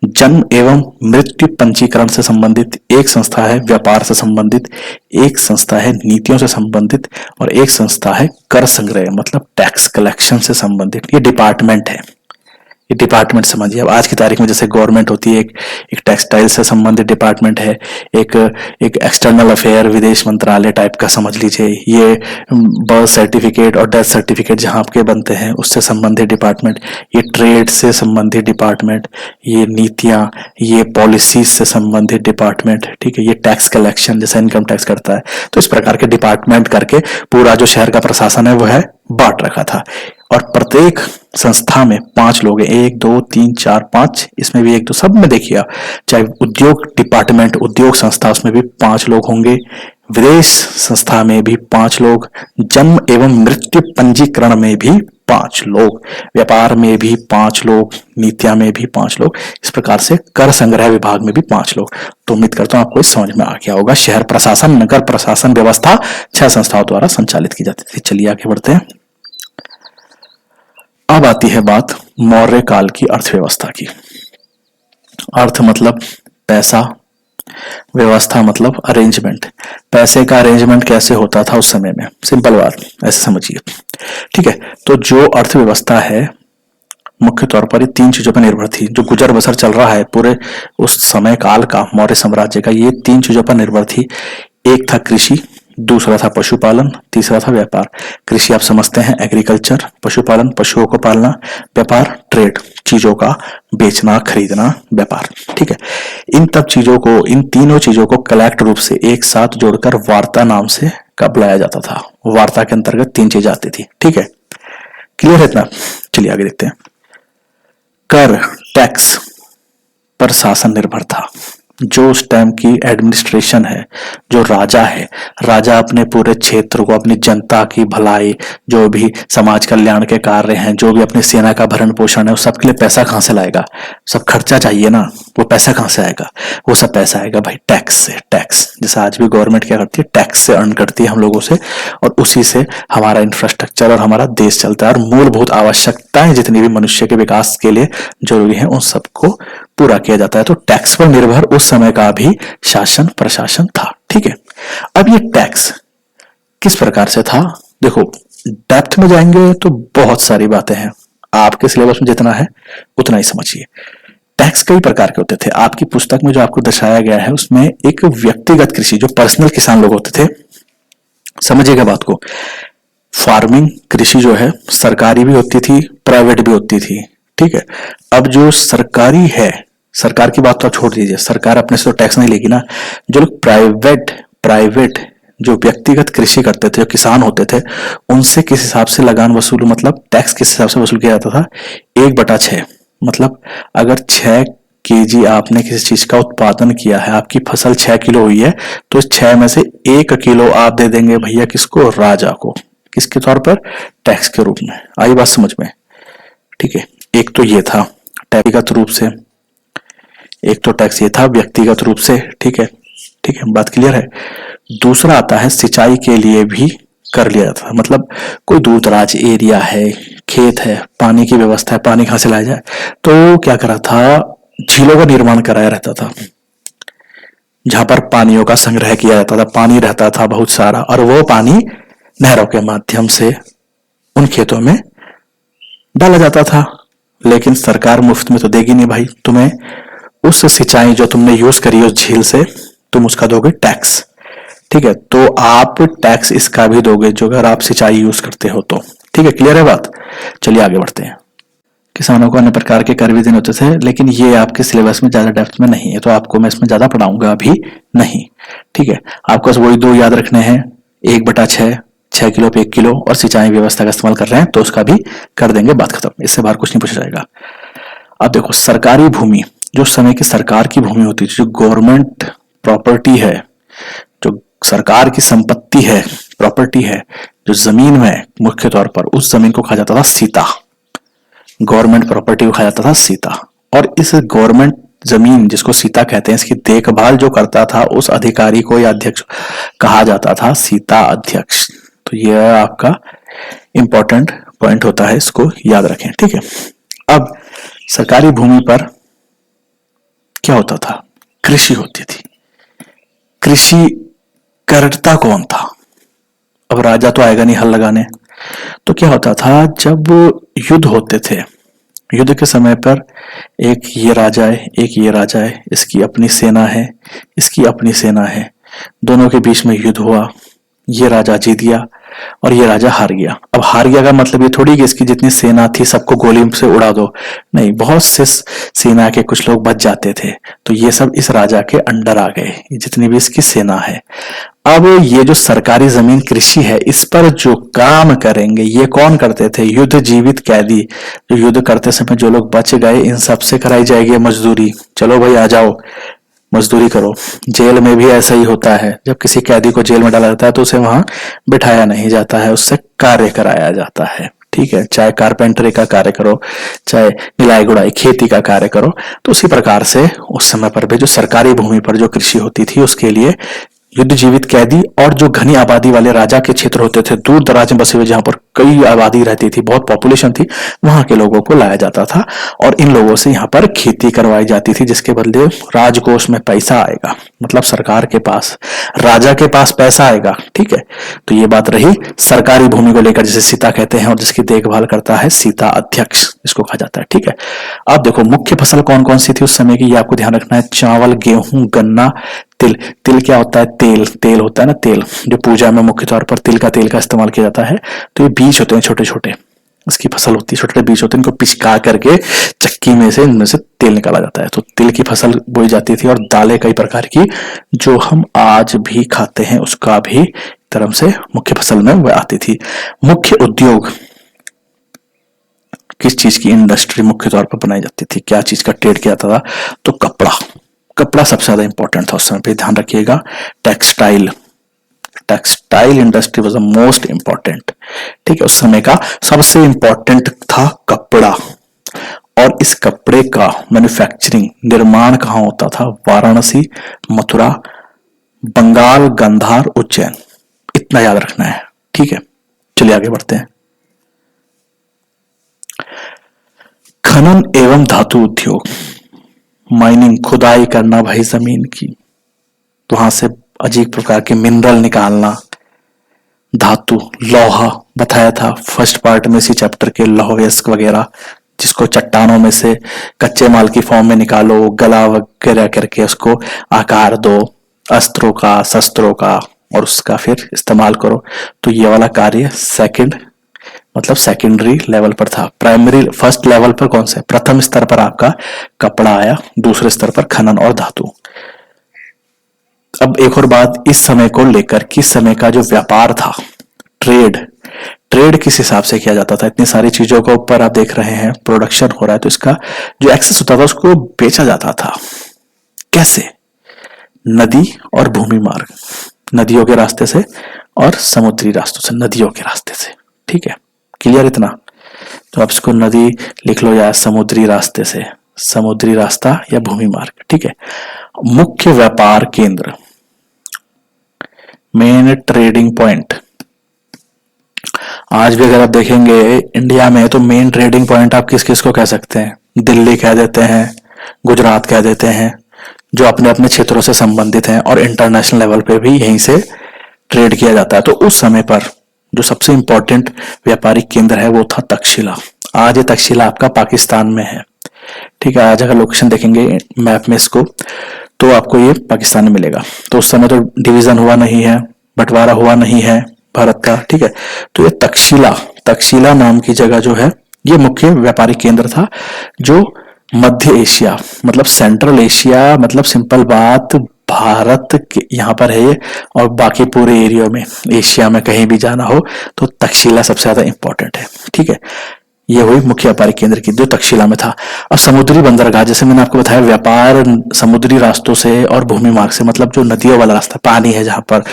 जन्म एवं मृत्यु पंजीकरण से संबंधित, एक संस्था है व्यापार से संबंधित, एक संस्था है नीतियों से संबंधित और एक संस्था है कर संग्रह मतलब टैक्स कलेक्शन से संबंधित। ये डिपार्टमेंट है, ये डिपार्टमेंट समझिए। अब आज की तारीख में जैसे गवर्नमेंट होती है, एक टेक्सटाइल से संबंधित डिपार्टमेंट है, एक एक्सटर्नल अफेयर विदेश मंत्रालय टाइप का समझ लीजिए, ये बर्थ सर्टिफिकेट और डेथ सर्टिफिकेट जहां आपके बनते हैं उससे संबंधित डिपार्टमेंट, ये ट्रेड से संबंधित डिपार्टमेंट, ये नीतियां, ये पॉलिसीज से संबंधित डिपार्टमेंट। ठीक है, ये टैक्स कलेक्शन जैसे इनकम टैक्स करता है। तो इस प्रकार के डिपार्टमेंट करके पूरा जो शहर का प्रशासन है वो है बांट रखा था और प्रत्येक संस्था में 5 लोग हैं, 1 2 3 4 5, इसमें भी 1 2, सब में देखिए आप, चाहे उद्योग डिपार्टमेंट उद्योग संस्था उसमें भी 5 लोग होंगे, विदेश संस्था में भी 5 लोग, जन्म एवं मृत्यु पंजीकरण में भी 5 लोग, व्यापार में भी 5 लोग, नीतियां में भी 5 लोग, इस प्रकार से कर संग्रह विभाग में भी 5 लोग। तो उम्मीद करता हूं आपको समझ में आ गया होगा। शहर प्रशासन नगर प्रशासन व्यवस्था 6 संस्थाओं द्वारा संचालित की जाती थी। चलिए आगे बढ़ते हैं। अब आती है बात मौर्य काल की अर्थव्यवस्था की। अर्थ मतलब पैसा, व्यवस्था मतलब अरेंजमेंट। पैसे का अरेंजमेंट कैसे होता था उस समय में, सिंपल बात, ऐसे समझिए। ठीक है, तो जो अर्थव्यवस्था है मुख्य तौर पर ये 3 चीजों पर निर्भर थी। जो गुजर बसर चल रहा है पूरे उस समय काल का मौर्य साम्राज्य का, ये 3 चीजों पर निर्भर थी। एक था कृषि, दूसरा था पशुपालन, तीसरा था व्यापार। कृषि आप समझते हैं एग्रीकल्चर, पशुपालन पशुओं को पालना, व्यापार ट्रेड चीजों का बेचना खरीदना व्यापार। ठीक है, इन तब चीजों को, इन तीनों चीजों को कलेक्ट रूप से एक साथ जोड़कर वार्ता नाम से का बुलाया जाता था। वार्ता के अंतर्गत 3 चीजें आती थी। ठीक है, क्लियर है इतना? चलिए आगे देखते हैं। कर टैक्स पर शासन निर्भर था। जो उस टाइम की एडमिनिस्ट्रेशन है, जो राजा है, राजा अपने पूरे क्षेत्र को, अपनी जनता की भलाई, जो भी समाज कल्याण के कार्य हैं, जो भी अपनी सेना का भरण पोषण है, उस सबके लिए पैसा कहां से लाएगा? सब खर्चा चाहिए ना, वो पैसा कहां से आएगा? वो सब पैसा आएगा भाई टैक्स से। टैक्स जैसे आज भी गवर्नमेंट क्या करती है, टैक्स से अर्न करती है हम लोगों से और उसी से हमारा इंफ्रास्ट्रक्चर और हमारा देश चलता है और मूलभूत आवश्यकताएं जितनी भी मनुष्य के विकास के लिए जरूरी है उन सबको पूरा किया जाता है। तो टैक्स पर निर्भर उस समय का भी शासन प्रशासन था। ठीक है, अब ये टैक्स किस प्रकार से था? देखो, डेप्थ में जाएंगे तो बहुत सारी बातें हैं, आपके सिलेबस में जितना है उतना ही समझिए। टैक्स कई प्रकार के होते थे। आपकी पुस्तक में जो आपको दर्शाया गया है उसमें एक व्यक्तिगत कृषि, जो पर्सनल किसान लोग होते थे, समझिएगा बात को। फार्मिंग कृषि जो है सरकारी भी होती थी, प्राइवेट भी होती थी। ठीक है, अब जो सरकारी है, सरकार की बात तो छोड़ दीजिए, सरकार अपने से तो टैक्स नहीं लेगी ना। जो लोग प्राइवेट जो व्यक्तिगत कृषि करते थे, जो किसान होते थे, उनसे किस हिसाब से लगान वसूल, मतलब टैक्स किस हिसाब से वसूल किया जाता था? 1/6। मतलब अगर 6 kg आपने किसी चीज का उत्पादन किया है, आपकी फसल 6 किलो हुई है, तो 6 में से 1 किलो आप दे देंगे भैया किसको? राजा को। किसके तौर पर? टैक्स के रूप में। आई बात समझ में? ठीक है, एक तो ये था व्यक्तिगत रूप से, एक तो टैक्स ये था व्यक्तिगत रूप से। ठीक है, ठीक है, बात क्लियर है। दूसरा आता है सिंचाई के लिए भी कर लिया जाता था। मतलब कोई दूर दराज एरिया है, खेत है, पानी की व्यवस्था है, पानी कहां से लाया जाए, तो क्या करा था, झीलों का निर्माण कराया रहता था जहां पर पानियों का संग्रह किया जाता था, पानी रहता था बहुत सारा, और वो पानी नहरों के माध्यम से उन खेतों में डाला जाता था। लेकिन सरकार मुफ्त में तो देगी नहीं भाई, तुम्हें उस सिंचाई जो तुमने यूज करी उस झील से, तुम उसका दोगे टैक्स। ठीक है, तो आप टैक्स इसका भी दोगे जो अगर आप सिंचाई यूज करते हो तो। ठीक है, क्लियर है बात। चलिए आगे बढ़ते हैं। किसानों को अन्य प्रकार के कर भी देने होते थे, लेकिन ये आपके सिलेबस में ज्यादा डेप्थ में नहीं है, तो आपको मैं इसमें ज्यादा पढ़ाऊंगा अभी नहीं। ठीक है, आपको बस वही दो याद रखने हैं, 1/6, 6 किलो पे 1 किलो, और सिंचाई व्यवस्था का इस्तेमाल कर रहे हैं तो उसका भी कर देंगे, बात खत्म, इससे बाहर कुछ नहीं पूछा जाएगा। अब देखो, सरकारी भूमि, जो समय की सरकार की भूमि होती थी, जो गवर्नमेंट प्रॉपर्टी है, जो सरकार की संपत्ति है, प्रॉपर्टी है, जो जमीन में मुख्य तौर पर, उस जमीन को कहा जाता था सीता। गवर्नमेंट प्रॉपर्टी को कहा जाता था सीता। और इस गवर्नमेंट जमीन जिसको सीता कहते हैं, इसकी देखभाल जो करता था उस अधिकारी को या अध्यक्ष कहा जाता था सीता अध्यक्ष। तो यह आपका इंपॉर्टेंट पॉइंट होता है, इसको याद रखें। ठीक है, अब सरकारी भूमि पर क्या होता था, कृषि होती थी। कृषि करता कौन था, अब राजा तो आएगा नहीं हल लगाने, तो क्या होता था, जब युद्ध होते थे, युद्ध के समय पर एक ये राजा है, एक ये राजा है, इसकी अपनी सेना है, इसकी अपनी सेना है, दोनों के बीच में युद्ध हुआ, ये राजा जीत गया और ये राजा हार गया। अब हार गया का मतलब ये थोड़ी कि इसकी जितनी सेना थी सबको गोली से उड़ा दो, नहीं, बहुत से सेना के कुछ लोग बच जाते थे, तो ये सब इस राजा के अंडर आ गए, जितनी भी इसकी सेना है। अब ये जो सरकारी जमीन कृषि है, इस पर जो काम करेंगे, ये कौन करते थे, युद्ध जीवित कैदी, जो युद्ध करते समय जो लोग बच गए, इन सबसे कराई जाएगी मजदूरी। चलो भाई आ जाओ, मजदूरी करो। जेल में भी ऐसा ही होता है, जब किसी कैदी को जेल में डाला जाता है तो उसे वहां बिठाया नहीं जाता है, उससे कार्य कराया जाता है। ठीक है, चाहे कारपेंटरी का कार्य करो, चाहे निलाई गुड़ाई खेती का कार्य करो, तो उसी प्रकार से उस समय पर भी जो सरकारी भूमि पर जो कृषि होती थी उसके लिए युद्ध जीवित कैदी और जो घनी आबादी वाले राजा के क्षेत्र होते थे, दूर दराज में बसे हुए, जहां पर कई आबादी रहती थी, बहुत पॉपुलेशन थी, वहां के लोगों को लाया जाता था और इन लोगों से यहाँ पर खेती करवाई जाती थी, जिसके बदले राजकोष में पैसा आएगा, मतलब सरकार के पास, राजा के पास पैसा आएगा। ठीक है, तो ये बात रही सरकारी भूमि को लेकर, जिसे सीता कहते हैं और जिसकी देखभाल करता है सीता अध्यक्ष, इसको कहा जाता है। ठीक है, अब देखो मुख्य फसल कौन कौन सी थी उस समय की, ये आपको ध्यान रखना है। चावल, गेहूं, गन्ना, तिल। तिल क्या होता है, तेल, तेल होता है ना, तेल, जो पूजा में मुख्य तौर पर तिल का इस्तेमाल किया जाता है। तो ये बीज होते हैं छोटे छोटे, इसकी फसल होती है, छोटे छोटे बीज होते हैं, इनको पिचका करके चक्की में से, इनमें से तेल निकाला जाता है। तो तिल की फसल बोई जाती थी, और दालें कई प्रकार की जो हम आज भी खाते हैं, उसका भी तरह से मुख्य फसल में वह आती थी। मुख्य उद्योग किस चीज की इंडस्ट्री मुख्य तौर पर बनाई जाती थी, क्या चीज का ट्रेड किया था, तो कपड़ा। कपड़ा सबसे ज्यादा इंपॉर्टेंट था उस समय पे, ध्यान रखिएगा। Textile, textile industry was the most important. ठीक है, उस समय का सबसे इंपॉर्टेंट था कपड़ा। और इस कपड़े का मैन्युफैक्चरिंग, निर्माण कहां होता था, वाराणसी, मथुरा, बंगाल, गांधार, उज्जैन। इतना याद रखना है। ठीक है, चलिए आगे बढ़ते हैं। खनन एवं धातु उद्योग, माइनिंग, खुदाई करना भाई जमीन की, तो वहां से अजीब प्रकार के मिनरल निकालना। धातु, लोहा बताया था फर्स्ट पार्ट में, इसी चैप्टर के, लौहयस्क वगैरह, जिसको चट्टानों में से कच्चे माल की फॉर्म में निकालो, गला वगैरह करके उसको आकार दो, अस्त्रों का, शस्त्रों का, और उसका फिर इस्तेमाल करो। तो ये वाला कार्य सेकेंडरी लेवल पर था। प्राइमरी, फर्स्ट लेवल पर कौन से, प्रथम स्तर पर आपका कपड़ा आया, दूसरे स्तर पर खनन और धातु। अब एक और बात इस समय को लेकर, किस समय का जो व्यापार था, ट्रेड किस हिसाब से किया जाता था। इतनी सारी चीजों के ऊपर आप देख रहे हैं प्रोडक्शन हो रहा है, तो इसका जो एक्सेस होता था उसको बेचा जाता था। कैसे, नदी और भूमि मार्ग, नदियों के रास्ते से और समुद्री रास्तों से, नदियों के रास्ते से। ठीक है, क्लियर इतना, तो आप इसको नदी लिख लो या समुद्री रास्ते से, समुद्री रास्ता या भूमि मार्ग। ठीक है, मुख्य व्यापार केंद्र, मेन ट्रेडिंग पॉइंट। आज भी अगर आप देखेंगे इंडिया में तो मेन ट्रेडिंग पॉइंट आप किस किस को कह सकते हैं? दिल्ली कह देते हैं, गुजरात कह देते हैं, जो अपने अपने क्षेत्रों से संबंधित हैं और इंटरनेशनल लेवल पे भी यहीं से ट्रेड किया जाता है। तो उस समय पर जो सबसे इंपॉर्टेंट व्यापारिक केंद्र है वो था तक्षशिला। आज ये तक्षशिला आपका पाकिस्तान में है, ठीक है। आज अगर लोकेशन देखेंगे मैप में इसको तो आपको ये पाकिस्तान में मिलेगा। तो उस समय तो डिवीजन हुआ नहीं है, बंटवारा हुआ नहीं है भारत का, ठीक है। तो ये तक्षशिला नाम की जगह जो है ये मुख्य व्यापारिक केंद्र था, जो मध्य एशिया मतलब सेंट्रल एशिया, मतलब सिंपल बात भारत के यहाँ पर है ये, और बाकी पूरे एरिया में एशिया में कहीं भी जाना हो तो तक्षशिला सबसे ज्यादा इंपॉर्टेंट है, ठीक है। ये हुई मुख्य व्यापारिक केंद्र की जो तक्षशिला में था। और समुद्री बंदरगाह, जैसे मैंने आपको बताया, व्यापार समुद्री रास्तों से और भूमि मार्ग से, मतलब जो नदियों वाला रास्ता पानी है जहां पर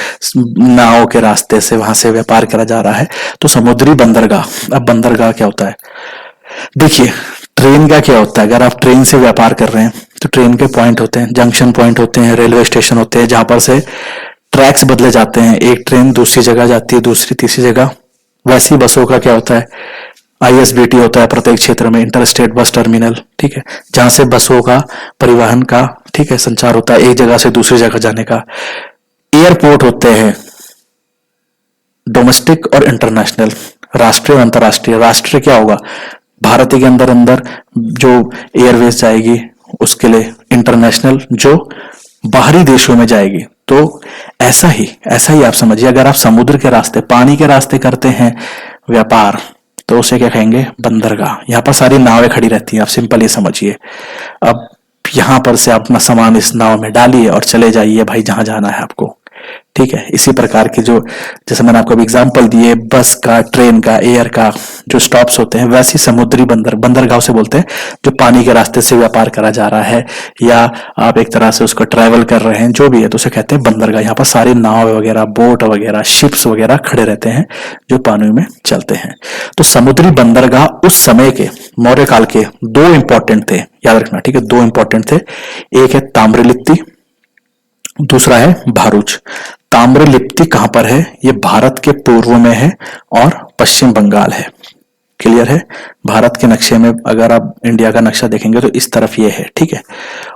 नाव के रास्ते से वहां से व्यापार करा जा रहा है, तो समुद्री बंदरगाह। अब बंदरगाह क्या होता है? देखिए ट्रेन का क्या होता है, अगर आप ट्रेन से व्यापार कर रहे हैं तो ट्रेन के पॉइंट होते हैं, जंक्शन पॉइंट होते हैं, रेलवे स्टेशन होते हैं, जहां पर से ट्रैक्स बदले जाते हैं, एक ट्रेन दूसरी जगह जाती है, दूसरी तीसरी जगह। वैसी बसों का क्या होता है? आईएसबीटी होता है प्रत्येक क्षेत्र में, इंटर स्टेट बस टर्मिनल, ठीक है, जहां से बसों का परिवहन का, ठीक है, संचार होता है एक जगह से दूसरी जगह जाने का। एयरपोर्ट होते हैं डोमेस्टिक और इंटरनेशनल, राष्ट्रीय और अंतरराष्ट्रीय। राष्ट्रीय क्या होगा? भारत के अंदर अंदर जो एयरवेज जाएगी उसके लिए, इंटरनेशनल जो बाहरी देशों में जाएगी। तो ऐसा ही आप समझिए, अगर आप समुद्र के रास्ते, पानी के रास्ते करते हैं व्यापार तो उसे क्या कहेंगे? बंदरगाह। यहाँ पर सारी नावें खड़ी रहती हैं, आप सिंपल ये समझिए। अब यहां पर से आप अपना सामान इस नाव में डालिए और चले जाइए भाई जहां जाना है आपको, ठीक है। इसी प्रकार के जो, जैसे मैंने आपको एग्जांपल दिए बस का, ट्रेन का, एयर का जो स्टॉप्स होते हैं, वैसे समुद्री बंदरगाह से बोलते हैं जो पानी के रास्ते से व्यापार करा जा रहा है, या आप एक तरह से उसको ट्रैवल कर रहे हैं, जो भी है, तो उसे कहते हैं बंदरगाह। यहाँ पर सारी नाव वगैरह, बोट वगैरह, शिप्स वगैरह खड़े रहते हैं जो पानी में चलते हैं। तो समुद्री बंदरगाह उस समय के मौर्य काल के दो इंपॉर्टेंट थे, याद रखना, ठीक है, दो इंपॉर्टेंट थे। एक है ताम्रलिप्ति, दूसरा है भारूच। ताम्रलिप्ति कहां पर है? ये भारत के पूर्व में है और पश्चिम बंगाल है। क्लियर है? भारत के नक्शे में अगर आप इंडिया का नक्शा देखेंगे तो इस तरफ ये है, ठीक है।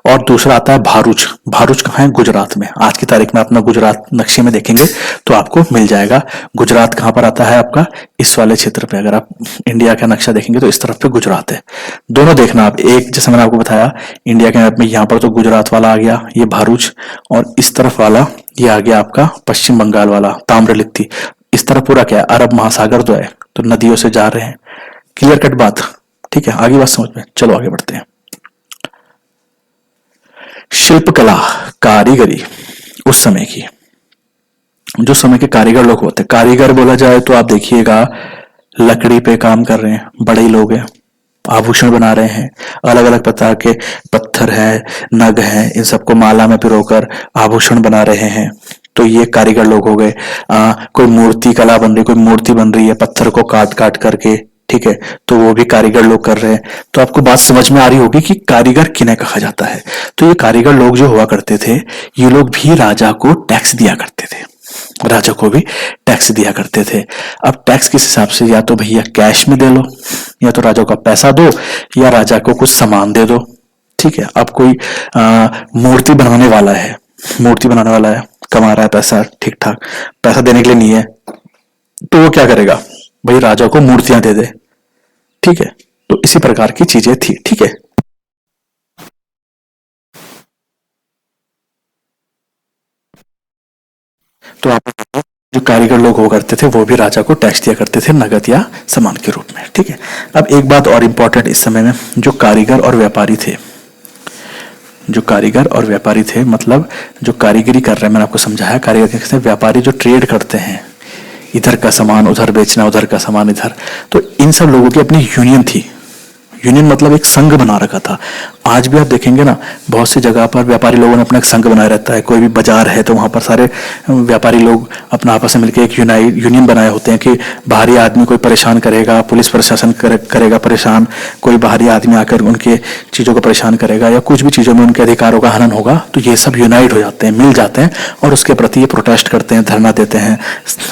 और दूसरा आता है भारूच। भारूच कहाँ है? गुजरात में। आज की तारीख में अपना गुजरात नक्शे में देखेंगे तो आपको मिल जाएगा। गुजरात कहां पर आता है आपका? इस वाले क्षेत्र पे। अगर आप इंडिया का नक्शा देखेंगे तो इस तरफ पे गुजरात है। दोनों देखना आप, एक जैसे मैंने आपको बताया इंडिया के मैप में यहाँ पर तो गुजरात वाला आ गया, ये भारूच, और इस तरफ वाला ये आ गया आपका पश्चिम बंगाल वाला ताम्रलिप्ति। इस तरफ पूरा क्या है? अरब महासागर तो है, तो नदियों से जा रहे हैं। क्लियर कट बात, ठीक है। आगे बात समझ में, चलो आगे बढ़ते हैं। शिल्पकला, कारीगरी उस समय की, जो समय के कारीगर लोग होते हैं, कारीगर बोला जाए तो आप देखिएगा लकड़ी पे काम कर रहे हैं, बड़े ही लोग हैं, आभूषण बना रहे हैं, अलग अलग प्रकार के पत्थर है, नग हैं, इन सबको माला में पिरोकर आभूषण बना रहे हैं। तो ये कारीगर लोग हो गए। कोई मूर्ति कला बन रही, कोई मूर्ति बन रही है पत्थर को काट काट करके, ठीक है, तो वो भी कारीगर लोग कर रहे हैं। तो आपको बात समझ में आ रही होगी कि कारीगर किन्हें कहा जाता है। तो ये कारीगर लोग जो हुआ करते थे, ये लोग भी राजा को टैक्स दिया करते थे, राजा को भी टैक्स दिया करते थे। अब टैक्स किस हिसाब से? या तो भैया कैश में दे लो, या तो राजा का पैसा दो, या राजा को कुछ सामान दे दो, ठीक है। अब कोई मूर्ति बनाने वाला है, कमा रहा है पैसा, ठीक ठाक, पैसा देने के लिए नहीं है, तो वो क्या करेगा? भाई राजा को मूर्तियां दे दे, ठीक है। तो इसी प्रकार की चीजें थी, ठीक है। तो आप जो कारीगर लोग हुआ करते थे वो भी राजा को टैक्स दिया करते थे, नगद या सामान के रूप में, ठीक है। अब एक बात और इंपॉर्टेंट इस समय में, जो कारीगर और व्यापारी थे, मतलब जो कारीगरी कर रहे हैं, मैंने आपको समझाया कारीगर कैसे, व्यापारी जो ट्रेड करते हैं, इधर का सामान उधर बेचना, उधर का सामान इधर, तो इन सब लोगों की अपनी यूनियन थी। यूनियन मतलब एक संघ बना रखा था। आज भी आप देखेंगे ना, बहुत सी जगह पर व्यापारी लोगों ने अपना एक संघ बनाया रहता है। कोई भी बाजार है तो वहां पर सारे व्यापारी लोग अपना आपस में मिलकर एक यूनियन बनाए होते हैं कि बाहरी आदमी कोई परेशान करेगा, पुलिस प्रशासन करेगा परेशान, कोई बाहरी आदमी आकर उनके चीजों को परेशान करेगा या कुछ भी चीजों में उनके अधिकारों का हनन होगा, तो ये सब यूनाइट हो जाते हैं, मिल जाते हैं और उसके प्रति ये प्रोटेस्ट करते हैं, धरना देते हैं,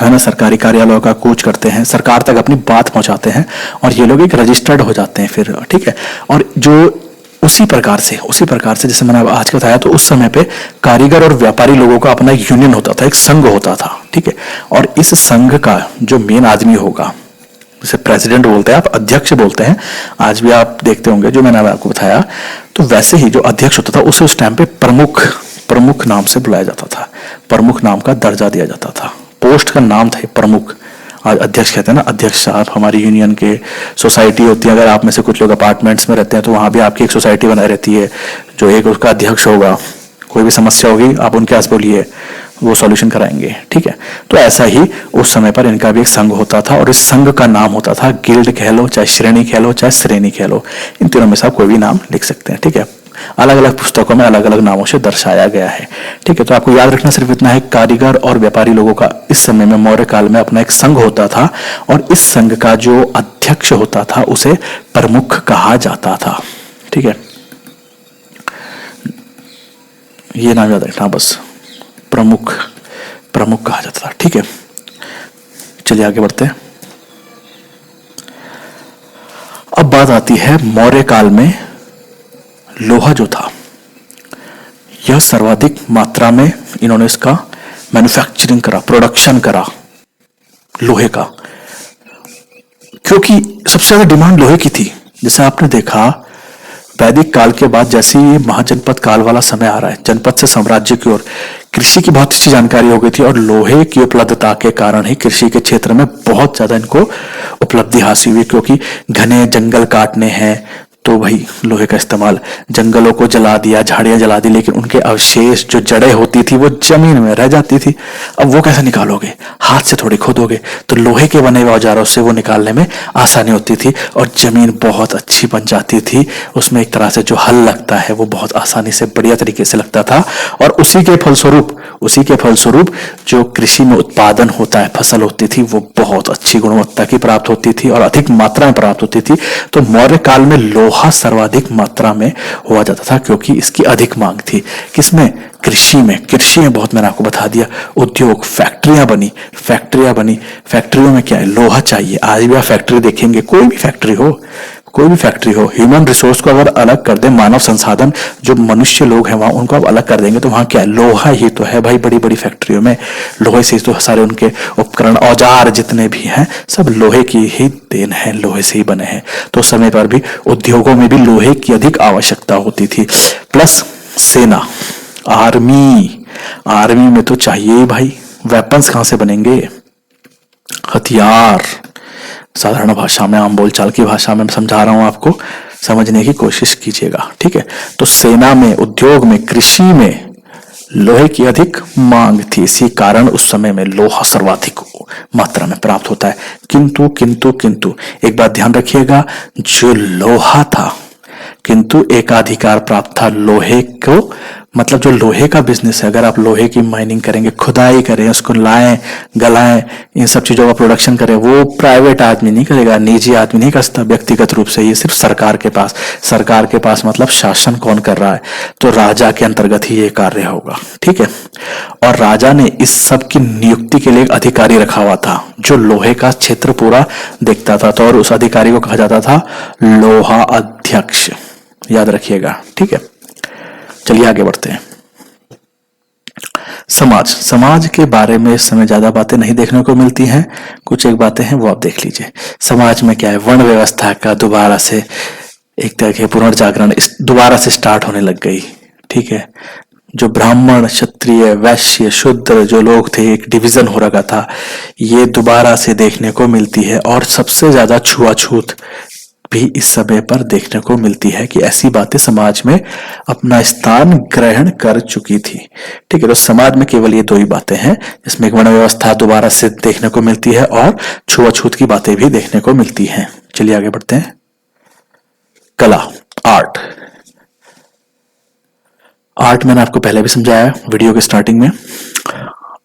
है ना, सरकारी कार्यालयों का कूच करते हैं, सरकार तक अपनी बात पहुंचाते हैं और ये लोग एक रजिस्टर्ड हो जाते हैं फिर, ठीक है। और जो उसी प्रकार से जैसे मैंने आज का बताया, तो उस समय पे कारीगर और व्यापारी लोगों का अपना एक यूनियन होता था, एक संघ होता था, ठीक है। और इस संघ का जो मेन आदमी होगा, जैसे प्रेसिडेंट बोलते हैं, आप अध्यक्ष बोलते हैं, आज भी आप देखते होंगे जो मैंने आपको बताया, तो वैसे ही जो अध्यक्ष होता था उसे उस टाइम पे प्रमुख नाम से बुलाया जाता था, प्रमुख नाम का दर्जा दिया जाता था, पोस्ट का नाम था प्रमुख। आज अध्यक्ष कहते हैं ना, अध्यक्ष साहब, हमारी यूनियन के सोसाइटी होती है, अगर आप में से कुछ लोग अपार्टमेंट्स में रहते हैं तो वहां भी आपकी एक सोसाइटी बनाई रहती है, जो एक उसका अध्यक्ष होगा, कोई भी समस्या होगी आप उनके पास बोलिए, वो सॉल्यूशन कराएंगे, ठीक है। तो ऐसा ही उस समय पर इनका भी एक संघ होता था और इस संघ का नाम होता था, गिल्ड कह लो, चाहे श्रेणी कह लो, चाहे श्रेणी कह लो, इन तीनों में से आप कोई भी नाम लिख सकते हैं, ठीक है। अलग अलग पुस्तकों में अलग अलग नामों से दर्शाया गया है, ठीक है। तो आपको याद रखना सिर्फ इतना है, कारीगर और व्यापारी लोगों का इस समय में मौर्य काल में अपना एक संघ होता था और इस संघ का जो अध्यक्ष होता था उसे प्रमुख कहा जाता था, ठीक है। ये नाम याद रखना बस, प्रमुख कहा जाता था, ठीक है। चलिए आगे बढ़ते हैं। अब बात आती है मौर्य काल में लोहा जो था, यह सर्वाधिक मात्रा में इन्होंने इसका मैन्युफैक्चरिंग करा, प्रोडक्शन करा लोहे का, क्योंकि सबसे ज्यादा डिमांड लोहे की थी। जैसे आपने देखा वैदिक काल के बाद जैसे ही महाजनपद काल वाला समय आ रहा है, जनपद से साम्राज्य की ओर, कृषि की बहुत अच्छी जानकारी हो गई थी और लोहे की उपलब्धता के कारण ही कृषि के क्षेत्र में बहुत ज्यादा इनको उपलब्धि हासिल हुई, क्योंकि घने जंगल काटने हैं तो भाई लोहे का इस्तेमाल, जंगलों को जला दिया, झाड़ियां जला दी, लेकिन उनके अवशेष जो जड़ें होती थी वो जमीन में रह जाती थी। अब वो कैसे निकालोगे, हाथ से थोड़ी खोदोगे, तो लोहे के बने हुए औजारों से वो निकालने में आसानी होती थी और जमीन बहुत अच्छी बन जाती थी। उसमें एक तरह से जो हल लगता है वो बहुत आसानी से, बढ़िया तरीके से लगता था और उसी के फलस्वरूप जो कृषि में उत्पादन होता है, फसल होती थी, वो बहुत अच्छी गुणवत्ता की प्राप्त होती थी और अधिक मात्रा में प्राप्त होती थी। तो मौर्य काल में लोहा सर्वाधिक मात्रा में हुआ जाता था क्योंकि इसकी अधिक मांग थी। किसमें? कृषि में बहुत, मैंने आपको बता दिया, उद्योग, फैक्ट्रियां बनी, फैक्ट्रियों में क्या है, लोहा चाहिए। आज भी आप फैक्ट्री देखेंगे, कोई भी फैक्ट्री हो, ह्यूमन रिसोर्स को अगर अलग कर दे, मानव संसाधन जो मनुष्य लोग हैं वहां, उनको आप अलग कर देंगे तो वहां क्या है, लोहा ही तो है भाई। बड़ी बड़ी फैक्ट्रियों में लोहे से तो सारे उनके उपकरण, औजार जितने भी हैं सब लोहे की ही देन है, लोहे से ही बने हैं। तो उस समय पर भी उद्योगों में भी लोहे की अधिक आवश्यकता होती थी। प्लस सेना, आर्मी में तो चाहिए ही भाई, वेपन्स कहां से बनेंगे, हथियार। साधारण भाषा में, आम बोलचाल की भाषा में समझा रहा हूं आपको, समझने की कोशिश कीजिएगा, ठीक है। तो सेना में, उद्योग में, कृषि में लोहे की अधिक मांग थी, इसी कारण उस समय में लोहा सर्वाधिक मात्रा में प्राप्त होता है। किंतु एक बात ध्यान रखिएगा, जो लोहा था किंतु एकाधिकार प्राप्त था लोहे को, मतलब जो लोहे का बिजनेस है, अगर आप लोहे की माइनिंग करेंगे, खुदाई करें, उसको लाएं, गलाएं, इन सब चीजों का प्रोडक्शन करें, वो प्राइवेट आदमी नहीं करेगा, निजी आदमी नहीं कर सकता व्यक्तिगत रूप से, ये सिर्फ सरकार के पास मतलब शासन कौन कर रहा है, तो राजा के अंतर्गत ही ये कार्य होगा, ठीक है। और राजा ने इस सब की नियुक्ति के लिए एक अधिकारी रखा हुआ था जो लोहे का क्षेत्र पूरा देखता था, तो और उस अधिकारी को कहा जाता था लोहा अध्यक्ष, याद रखिएगा, ठीक है। चलिए आगे बढ़ते हैं। समाज के बारे में इस समय ज्यादा बातें नहीं देखने को मिलती हैं, कुछ एक बातें हैं वो आप देख लीजिए। समाज में क्या है, वर्ण व्यवस्था का दोबारा से एक तरह के पुनर्जागरण दोबारा से स्टार्ट होने लग गई, ठीक है। जो ब्राह्मण, क्षत्रिय, वैश्य, शूद्र जो लोग थे, एक डिवीजन हो रखा था, ये दोबारा से देखने को मिलती है। और सबसे ज्यादा छुआछूत भी इस समय पर देखने को मिलती है कि ऐसी बातें समाज में अपना स्थान ग्रहण कर चुकी थी, ठीक है। तो समाज में केवल ये दो ही बातें हैं जिसमें एक वर्ण व्यवस्था दोबारा से देखने को मिलती है और छुआछूत की बातें भी देखने को मिलती हैं। चलिए आगे बढ़ते हैं। कला, आर्ट। आर्ट मैंने आपको पहले भी समझाया वीडियो के स्टार्टिंग में।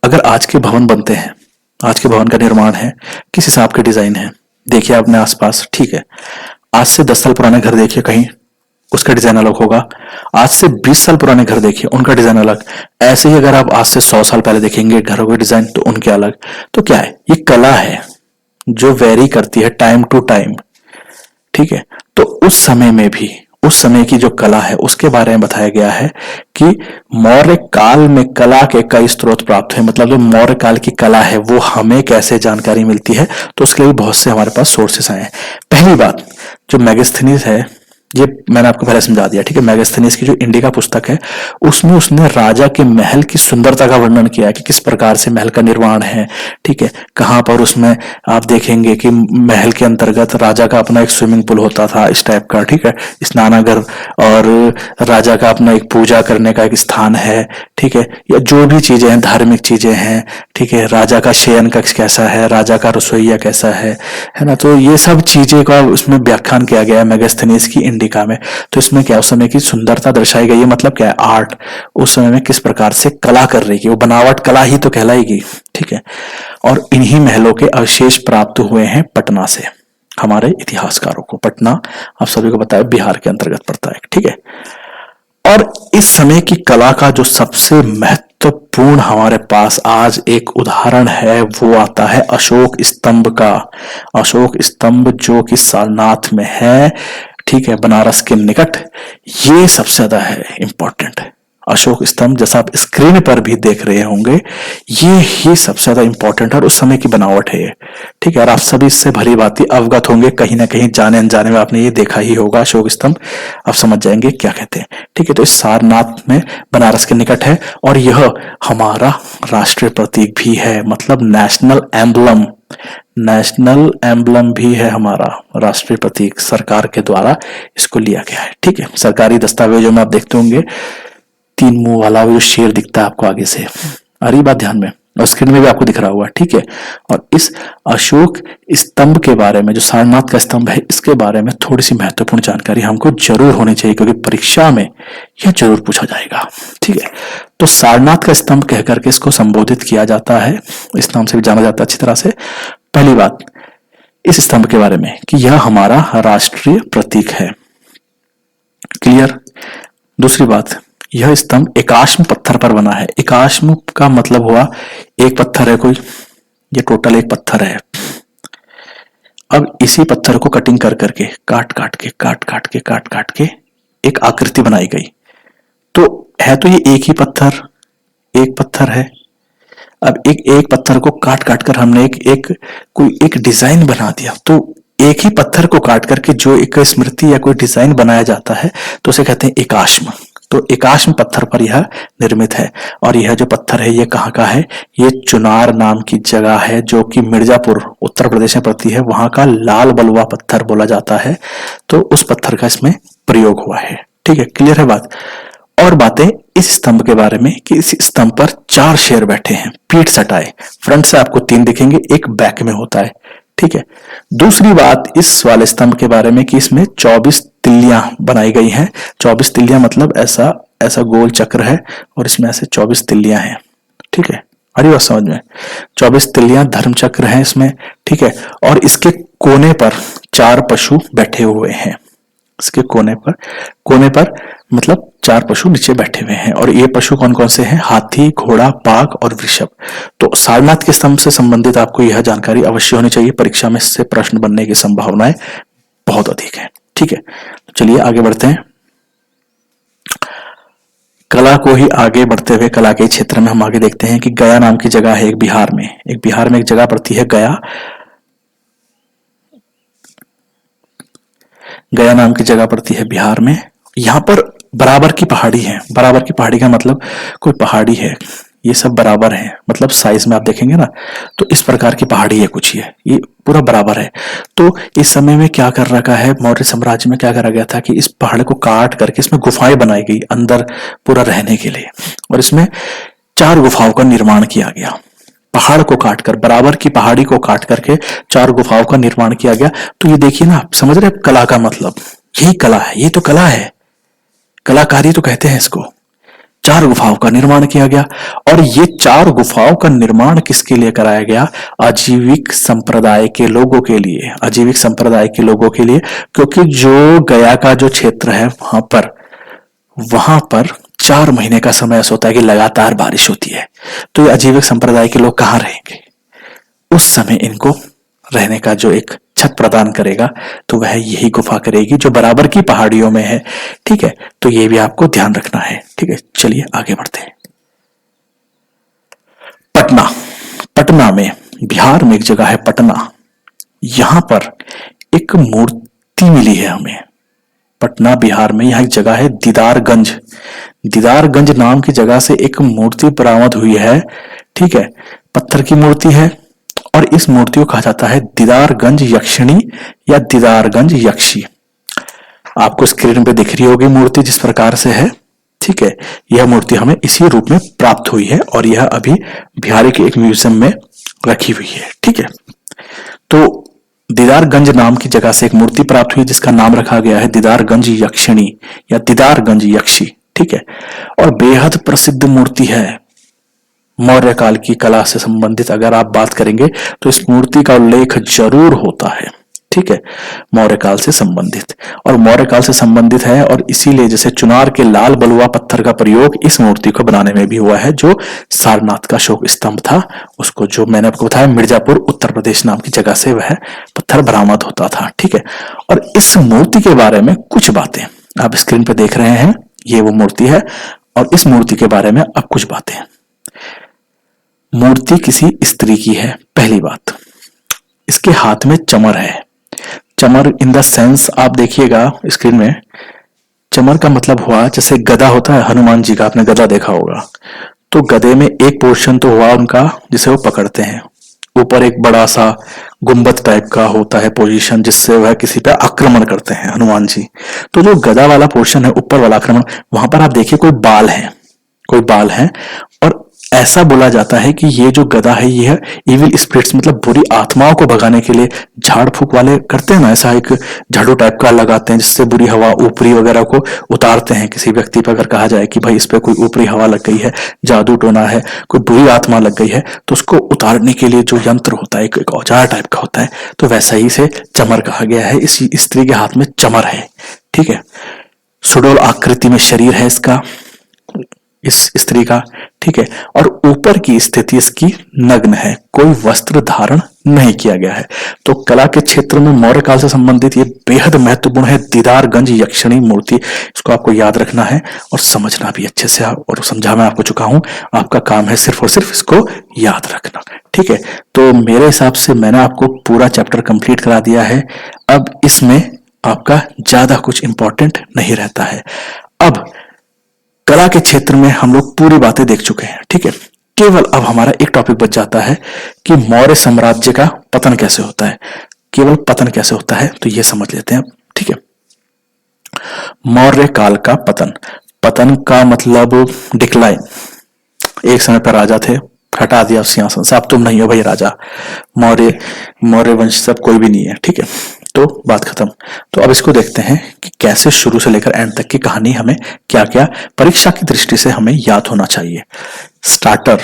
अगर आज के भवन बनते हैं, आज के भवन का निर्माण है, किस हिसाब के डिजाइन है, देखिए अपने आसपास, ठीक है। आज से 10 साल पुराने घर देखिए कहीं, उसका डिजाइन अलग होगा। आज से 20 साल पुराने घर देखिए, उनका डिजाइन अलग। ऐसे ही अगर आप आज से 100 साल पहले देखेंगे घरों के डिजाइन, तो उनके अलग। तो क्या है, ये कला है जो वेरी करती है टाइम टू टाइम, ठीक है। तो उस समय में भी, उस समय की जो कला है उसके बारे में बताया गया है कि मौर्य काल में कला के कई स्रोत प्राप्त हुए। मतलब जो मौर्य काल की कला है वो हमें कैसे जानकारी मिलती है, तो उसके लिए बहुत से हमारे पास सोर्सेस आए हैं। पहली बात, जो मेगास्थनीज है, ये मैंने आपको पहले समझा दिया, ठीक है। मेगास्थनीज की जो इंडिका पुस्तक है उसमें उसने राजा के महल की सुंदरता का वर्णन किया है कि किस प्रकार से महल का निर्माण है, ठीक है। कहां पर उसमें आप देखेंगे कि महल के अंतर्गत राजा का अपना एक स्विमिंग पूल होता था इस टाइप का, ठीक है, स्नानागार, और राजा का अपना एक पूजा करने का एक स्थान है, ठीक है। या जो भी चीजें हैं, धार्मिक चीजें हैं, ठीक है। राजा का शयन कक्ष कैसा है, राजा का रसोईया कैसा है ना। तो ये सब चीजें का उसमें व्याख्यान किया गया है मेगास्थनीज की इंडिका में। तो इसमें क्या, उस समय की सुंदरता दर्शाई गई है। मतलब क्या है, आर्ट उस समय में किस प्रकार से कला कर रही है, वो बनावट कला ही तो कहलाएगी, ठीक है। और इन्हीं महलों के अवशेष प्राप्त हुए हैं पटना से, हमारे इतिहासकारों को। पटना आप सभी को पता है बिहार के अंतर्गत पड़ता है, ठीक है। और इस समय की कला का जो सबसे महत्वपूर्ण हमारे पास आज एक उदाहरण है वो आता है अशोक स्तंभ का। अशोक स्तंभ जो कि सारनाथ में है, ठीक है, बनारस के निकट। ये सबसे ज्यादा है इंपॉर्टेंट। अशोक स्तंभ जैसा आप स्क्रीन पर भी देख रहे होंगे, ये ही सबसे ज्यादा इंपॉर्टेंट है और उस समय की बनावट है, ठीक है। और आप सभी इससे भली भांति अवगत होंगे, कहीं ना कहीं जाने अनजाने में आपने ये देखा ही होगा अशोक स्तंभ, आप समझ जाएंगे क्या कहते हैं, ठीक है। तो इस सारनाथ में बनारस के निकट है और यह हमारा राष्ट्रीय प्रतीक भी है, मतलब नेशनल एम्बलम। नेशनल एम्बलम भी है हमारा राष्ट्रीय प्रतीक, सरकार के द्वारा इसको लिया गया है, ठीक है। सरकारी दस्तावेजों में आप देखते होंगे 3 मुंह वाला वो शेर दिखता है आपको आगे से, आ रही बात ध्यान में, और स्क्रीन में भी आपको दिख रहा हुआ, ठीक है। और इस अशोक स्तंभ के बारे में, जो सारनाथ का स्तंभ है, इसके बारे में थोड़ी सी महत्वपूर्ण जानकारी हमको जरूर होनी चाहिए, क्योंकि परीक्षा में यह जरूर पूछा जाएगा, ठीक है। तो सारनाथ का स्तंभ कहकर के इसको संबोधित किया जाता है, इस नाम से भी जाना जाता है अच्छी तरह से। पहली बात इस स्तंभ के बारे में कि यह हमारा राष्ट्रीय प्रतीक है, क्लियर। दूसरी बात, यह स्तंभ एकाश्म पत्थर पर बना है। एकाश्म का मतलब हुआ एक पत्थर है कोई, ये टोटल एक पत्थर है। अब इसी पत्थर को कटिंग कर करके काट काट के एक आकृति बनाई गई। तो है तो ये एक ही पत्थर, एक पत्थर है। अब एक पत्थर को काट काट कर हमने एक डिजाइन बना दिया। तो एक ही पत्थर को काट करके जो एक स्मृति या कोई डिजाइन बनाया जाता है तो उसे कहते हैं एकाश्म। तो एकाश्म पत्थर पर यह निर्मित है। और यह जो पत्थर है ये कहाँ का है, ये चुनार नाम की जगह है जो कि मिर्जापुर उत्तर प्रदेश में पड़ती है, वहां का लाल बलुआ पत्थर बोला जाता है। तो उस पत्थर का इसमें प्रयोग हुआ है, ठीक है, क्लियर है बात। और बातें इस स्तंभ के बारे में कि इस स्तंभ पर 4 शेर बैठे हैं, पीठ सटाए। फ्रंट से आपको 3 दिखेंगे, एक बैक में होता है, ठीक है। दूसरी बात इस वाले स्तंभ के बारे में कि इसमें 24 तिल्लियां बनाई गई हैं। 24 तिल्लियां मतलब ऐसा ऐसा गोल चक्र है और इसमें ऐसे 24 तिल्लियां हैं, ठीक है। अरे बात समझ में, 24 तिल्लियां धर्म चक्र हैं इसमें, ठीक है। और इसके कोने पर 4 पशु बैठे हुए हैं। इसके कोने पर मतलब 4 पशु नीचे बैठे हुए हैं। और ये पशु कौन कौन से हैं, हाथी, घोड़ा, बाघ और वृषभ। तो सारनाथ के स्तंभ से संबंधित आपको यह जानकारी अवश्य होनी चाहिए, परीक्षा में इससे प्रश्न बनने की संभावनाएं बहुत अधिक है, ठीक है। चलिए आगे बढ़ते हैं। कला को ही आगे बढ़ते हुए कला के क्षेत्र में हम आगे देखते हैं कि गया नाम की जगह है एक बिहार में एक जगह पड़ती है गया नाम की जगह पड़ती है बिहार में। यहाँ पर बराबर की पहाड़ी है। बराबर की पहाड़ी का मतलब कोई पहाड़ी है, ये सब बराबर है, मतलब साइज में आप देखेंगे ना तो इस प्रकार की पहाड़ी है कुछ, ये पूरा बराबर है। तो इस समय में क्या कर रखा है, मौर्य साम्राज्य में क्या करा गया था कि इस पहाड़ को काट करके इसमें गुफाएं बनाई गई अंदर पूरा रहने के लिए। और इसमें 4 गुफाओं का निर्माण किया गया। पहाड़ को काटकर, बराबर की पहाड़ी को काट करके 4 गुफाओं का निर्माण किया गया। तो ये देखिए ना, आप समझ रहे हैं कला का मतलब, यही कला है, ये तो कला है, कलाकारी तो कहते हैं इसको। 4 गुफाओं का निर्माण किया गया। और ये 4 गुफाओं का निर्माण किसके लिए कराया गया? आजीविक संप्रदाय के लोगों के लिए, आजीविक संप्रदाय के लोगों के लिए, क्योंकि जो गया का जो क्षेत्र है वहां पर 4 महीने का समय ऐसा होता है कि लगातार बारिश होती है। तो ये आजीविक संप्रदाय के लोग कहाँ रहेंगे? उस समय इनको रहने का जो एक छत प्रदान करेगा तो वह यही गुफा करेगी जो बराबर की पहाड़ियों में है। ठीक है, तो ये भी आपको ध्यान रखना है। ठीक है, चलिए आगे बढ़ते हैं। पटना, पटना में, बिहार में एक जगह है पटना, यहां पर एक मूर्ति मिली है हमें। पटना बिहार में यहां एक जगह है दीदारगंज, दीदारगंज नाम की जगह से एक मूर्ति बरामद हुई है। ठीक है, पत्थर की मूर्ति है और इस मूर्ति को कहा जाता है दीदारगंज यक्षिणी या दीदारगंज यक्षी। आपको स्क्रीन पे दिख रही होगी मूर्ति जिस प्रकार से है। ठीक है, यह मूर्ति हमें इसी रूप में प्राप्त हुई है और यह अभी बिहार के एक म्यूजियम में रखी हुई है। ठीक है, तो दीदारगंज नाम की जगह से एक मूर्ति प्राप्त हुई जिसका नाम रखा गया है दीदारगंज यक्षिणी या दीदारगंज यक्षी। ठीक है, और बेहद प्रसिद्ध मूर्ति है। मौर्य काल की कला से संबंधित अगर आप बात करेंगे तो इस मूर्ति का उल्लेख जरूर होता है। ठीक है, मौर्य काल से संबंधित, और मौर्य काल से संबंधित है और इसीलिए जैसे चुनार के लाल बलुआ पत्थर का प्रयोग इस मूर्ति को बनाने में भी हुआ है, जो सारनाथ का अशोक स्तंभ था उसको, जो मैंने आपको बताया मिर्जापुर उत्तर प्रदेश नाम की जगह से वह पत्थर बरामद होता था। ठीक है, और इस मूर्ति के बारे में कुछ बातें आप स्क्रीन पर देख रहे हैं, ये वो मूर्ति है और इस मूर्ति के बारे में अब कुछ बातें। मूर्ति किसी स्त्री की है, पहली बात। इसके हाथ में चमर है, चमर इन द सेंस आप देखिएगा स्क्रीन में, चमर का मतलब हुआ जैसे गदा होता है, हनुमान जी का आपने गदा देखा होगा, तो गदे में एक पोर्शन तो हुआ उनका जिसे वो पकड़ते हैं, ऊपर एक बड़ा सा गुंबद टाइप का होता है पोजीशन जिससे वह किसी पे आक्रमण करते हैं हनुमान जी। तो जो गदा वाला पोर्शन है, ऊपर वाला आक्रमण, वहां पर आप देखिए कोई बाल है, कोई बाल है, और ऐसा बोला जाता है कि ये जो गदा है ये इविल स्पिरिट्स मतलब बुरी आत्माओं को भगाने के लिए झाड़ फूक वाले करते हैं ना, ऐसा एक झाड़ू टाइप का लगाते हैं जिससे बुरी हवा ऊपरी वगैरह को उतारते हैं। किसी व्यक्ति पर अगर कहा जाए कि भाई इस पे कोई ऊपरी हवा लग गई है, जादू टोना है, कोई बुरी आत्मा लग गई है, तो उसको उतारने के लिए जो यंत्र होता है एक औजार टाइप का होता है, तो वैसा ही से चमर कहा गया है। इस स्त्री के हाथ में चमर है। ठीक है, सुडोल आकृति में शरीर है इसका, इस स्त्री का। ठीक है, और ऊपर की स्थिति इसकी नग्न है, कोई वस्त्र धारण नहीं किया गया है। तो कला के क्षेत्र में मौर्य काल से संबंधित ये बेहद महत्वपूर्ण है दीदारगंज यक्षिणी मूर्ति। इसको आपको याद रखना है और समझना भी अच्छे से, और समझा मैं आपको चुका हूं, आपका काम है सिर्फ और सिर्फ इसको याद रखना। ठीक है, तो मेरे हिसाब से मैंने आपको पूरा चैप्टर कंप्लीट करा दिया है। अब इसमें आपका ज्यादा कुछ इंपॉर्टेंट नहीं रहता है। अब कला के क्षेत्र में हम लोग पूरी बातें देख चुके हैं। ठीक है, केवल अब हमारा एक टॉपिक बच जाता है कि मौर्य साम्राज्य का पतन कैसे होता है। केवल पतन कैसे होता है तो ये समझ लेते हैं। ठीक है, मौर्य काल का पतन, पतन का मतलब डिक्लाइन। एक समय पर राजा थे, हटा दिया सिंहासन से, अब तुम नहीं हो भाई राजा, मौर्य वंश सब कोई भी नहीं है। ठीक है, तो बात खत्म। तो अब इसको देखते हैं कि कैसे शुरू से लेकर एंड तक की कहानी हमें क्या क्या परीक्षा की दृष्टि से हमें याद होना चाहिए। स्टार्टर,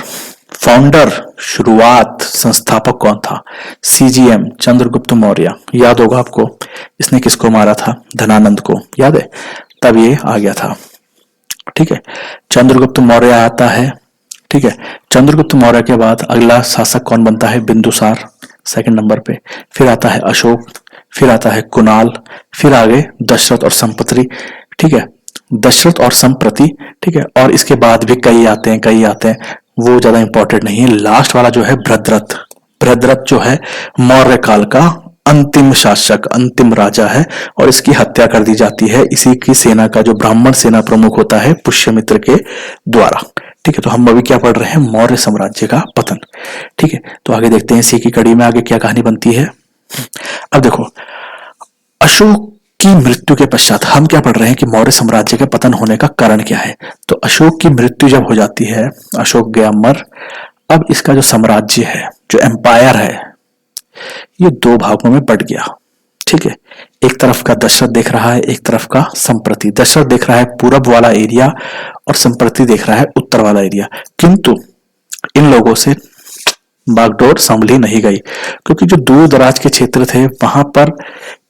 फाउंडर, शुरुआत, संस्थापक कौन था? सीजीएम चंद्रगुप्त मौर्य, याद होगा आपको। इसने किसको मारा था? धनानंद को, याद है? तब ये आ गया था। ठीक है, चंद्रगुप्त मौर्य आता है। ठीक है, चंद्रगुप्त मौर्य के बाद अगला शासक कौन बनता है? बिंदुसार सेकंड नंबर पे, फिर आता है अशोक, फिर आता है कुणाल, फिर आगे दशरथ और संपत्ति। ठीक है, दशरथ और संप्रति। ठीक है, और इसके बाद भी कई आते हैं, वो ज्यादा इंपॉर्टेंट नहीं है। लास्ट वाला जो है भद्रथ, भद्रथ जो है मौर्य काल का अंतिम शासक, अंतिम राजा है, और इसकी हत्या कर दी जाती है इसी की सेना का जो ब्राह्मण सेना प्रमुख होता है पुष्यमित्र के द्वारा। ठीक है, तो हम अभी क्या पढ़ रहे हैं? मौर्य साम्राज्य का पतन। ठीक है, तो आगे देखते हैं इसी की कड़ी में आगे क्या कहानी बनती है। अब देखो, अशोक की मृत्यु के पश्चात हम क्या पढ़ रहे हैं कि मौर्य साम्राज्य के पतन होने का कारण क्या है। तो अशोक की मृत्यु जब हो जाती है, अशोक गया मर, अब इसका जो साम्राज्य है, जो एम्पायर है, ये 2 भागों में बट गया। ठीक है, एक तरफ का दशरथ देख रहा है, एक तरफ का संप्रति। दशरथ देख रहा है पूरब वाला एरिया और संप्रति देख रहा है उत्तर वाला एरिया। किंतु इन लोगों से बागडोर संभली नहीं गई, क्योंकि जो दूर दराज के क्षेत्र थे वहां पर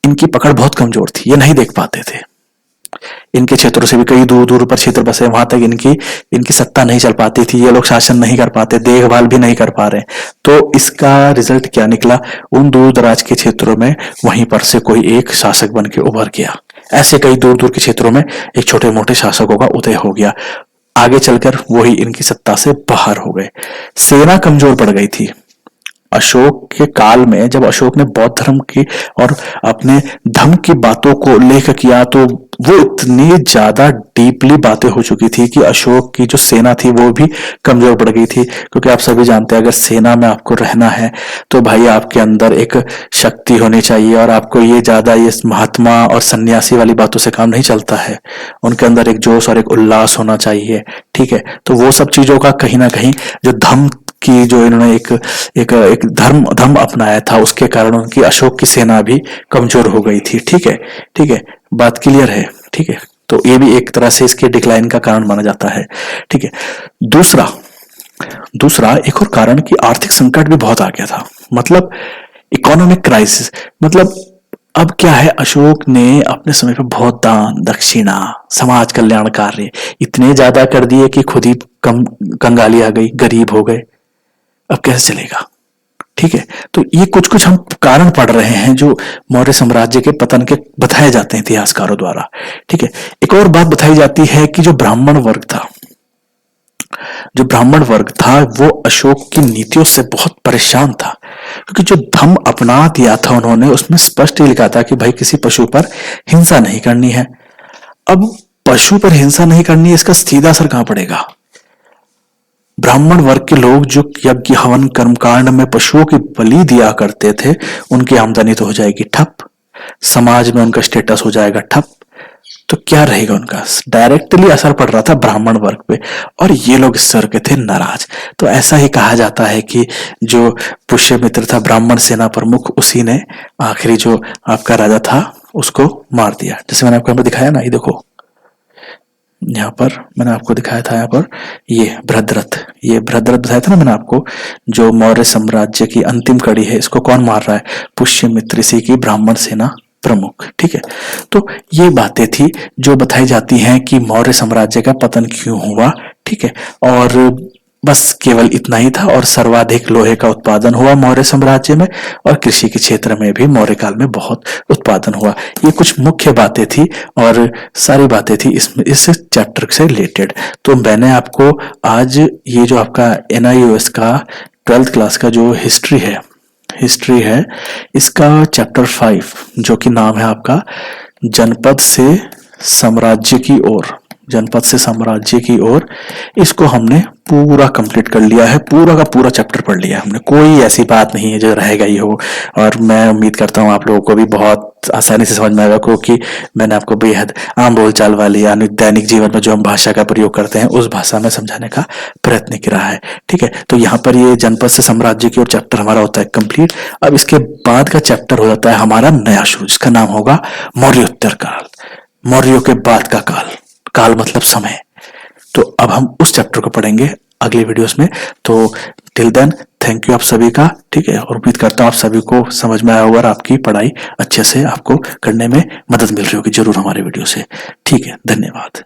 इनकी पकड़ बहुत कमजोर थी, ये नहीं देख पाते थे। इनके क्षेत्रों से भी कई दूर दूर पर क्षेत्र बसे, वहां तक इनकी सत्ता नहीं चल पाती थी, ये लोग शासन नहीं कर पाते, देखभाल भी नहीं कर पा रहे। तो इसका रिजल्ट क्या निकला, उन दूर दराज के क्षेत्रों में वहीं पर से कोई एक शासक बन के उभर गया। ऐसे कई दूर दूर के क्षेत्रों में एक छोटे मोटे शासकों का उदय हो गया। आगे चलकर वही इनकी सत्ता से बाहर हो गए। सेना कमजोर पड़ गई थी। अशोक के काल में जब अशोक ने बौद्ध धर्म की और अपने धर्म की बातों को उल्लेख किया, तो वो इतनी ज्यादा डीपली बातें हो चुकी थी कि अशोक की जो सेना थी वो भी कमजोर पड़ गई थी। क्योंकि आप सभी जानते हैं, अगर सेना में आपको रहना है तो भाई आपके अंदर एक शक्ति होनी चाहिए, और आपको ये ज्यादा ये महात्मा और सन्यासी वाली बातों से काम नहीं चलता है। उनके अंदर एक जोश और एक उल्लास होना चाहिए, ठीक है। तो वो सब चीजों का कहीं ना कहीं जो धर्म की जो इन्होंने एक धर्म अपनाया था, उसके कारण उनकी अशोक की सेना भी कमजोर हो गई थी। ठीक है, ठीक है, बात क्लियर है। ठीक है, तो ये भी एक तरह से इसके डिक्लाइन का कारण माना जाता है। ठीक है, दूसरा एक और कारण कि आर्थिक संकट भी बहुत आ गया था, मतलब इकोनॉमिक क्राइसिस। मतलब अब क्या है, अशोक ने अपने समय पर बहुत दान दक्षिणा समाज कल्याण कार्य इतने ज्यादा कर दिए कि खुद ही कंगाली आ गई, गरीब हो गए। अब कैसे चलेगा? ठीक है, तो ये कुछ कुछ हम कारण पढ़ रहे हैं जो मौर्य साम्राज्य के पतन के बताए जाते हैं इतिहासकारों द्वारा। ठीक है, एक और बात बताई जाती है कि जो ब्राह्मण वर्ग था वो अशोक की नीतियों से बहुत परेशान था, क्योंकि जो धर्म अपना दिया था उन्होंने, उसमें स्पष्ट ही लिखा था कि भाई किसी पशु पर हिंसा नहीं करनी है। अब पशु पर हिंसा नहीं करनी है, इसका सीधा असर कहां पड़ेगा? ब्राह्मण वर्ग के लोग जो यज्ञ हवन कर्मकांड में पशुओं की बलि दिया करते थे, उनकी आमदनी तो हो जाएगी ठप, समाज में उनका स्टेटस हो जाएगा ठप। तो क्या रहेगा उनका? डायरेक्टली असर पड़ रहा था ब्राह्मण वर्ग पे, और ये लोग इस तरह के थे नाराज। तो ऐसा ही कहा जाता है कि जो पुष्यमित्र था ब्राह्मण सेना प्रमुख, उसी ने आखिरी जो आपका राजा था उसको मार दिया। जैसे मैंने आपको दिखाया ना, ये देखो यहाँ पर मैंने आपको दिखाया था, यहाँ पर ये भद्रथ बताया था ना मैंने आपको, जो मौर्य साम्राज्य की अंतिम कड़ी है, इसको कौन मार रहा है? पुष्यमित्र, इसी की ब्राह्मण सेना प्रमुख। ठीक है, तो ये बातें थी जो बताई जाती हैं कि मौर्य साम्राज्य का पतन क्यों हुआ। ठीक है, और बस केवल इतना ही था। और सर्वाधिक लोहे का उत्पादन हुआ मौर्य साम्राज्य में, और कृषि के क्षेत्र में भी मौर्य काल में बहुत उत्पादन हुआ। ये कुछ मुख्य बातें थी, और सारी बातें थी इस चैप्टर से रिलेटेड। तो मैंने आपको आज ये जो आपका NIOS का 12th क्लास का जो हिस्ट्री है, इसका चैप्टर 5 जो कि नाम है आपका जनपद से साम्राज्य की ओर, इसको हमने पूरा कंप्लीट कर लिया है। पूरा का पूरा चैप्टर पढ़ लिया है हमने, कोई ऐसी बात नहीं है जो रह गई हो। और मैं उम्मीद करता हूँ आप लोगों को भी बहुत आसानी से समझ में आएगा, क्योंकि मैंने आपको बेहद आम बोलचाल वाली यानी दैनिक जीवन में जो हम भाषा का प्रयोग करते हैं उस भाषा में समझाने का प्रयत्न किया है। ठीक है, तो यहाँ पर ये जनपद से साम्राज्य की ओर चैप्टर हमारा होता है कंप्लीट। अब इसके बाद का चैप्टर हो जाता है हमारा नया शुरू, जिसका नाम होगा मौर्योत्तर काल, मौर्यों के बाद का काल मतलब समय। तो अब हम उस चैप्टर को पढ़ेंगे अगले वीडियोस में। तो टिल देन थैंक यू आप सभी का। ठीक है, और उम्मीद करता हूँ आप सभी को समझ में आया होगा और आपकी पढ़ाई अच्छे से आपको करने में मदद मिल रही होगी जरूर हमारे वीडियो से। ठीक है, धन्यवाद।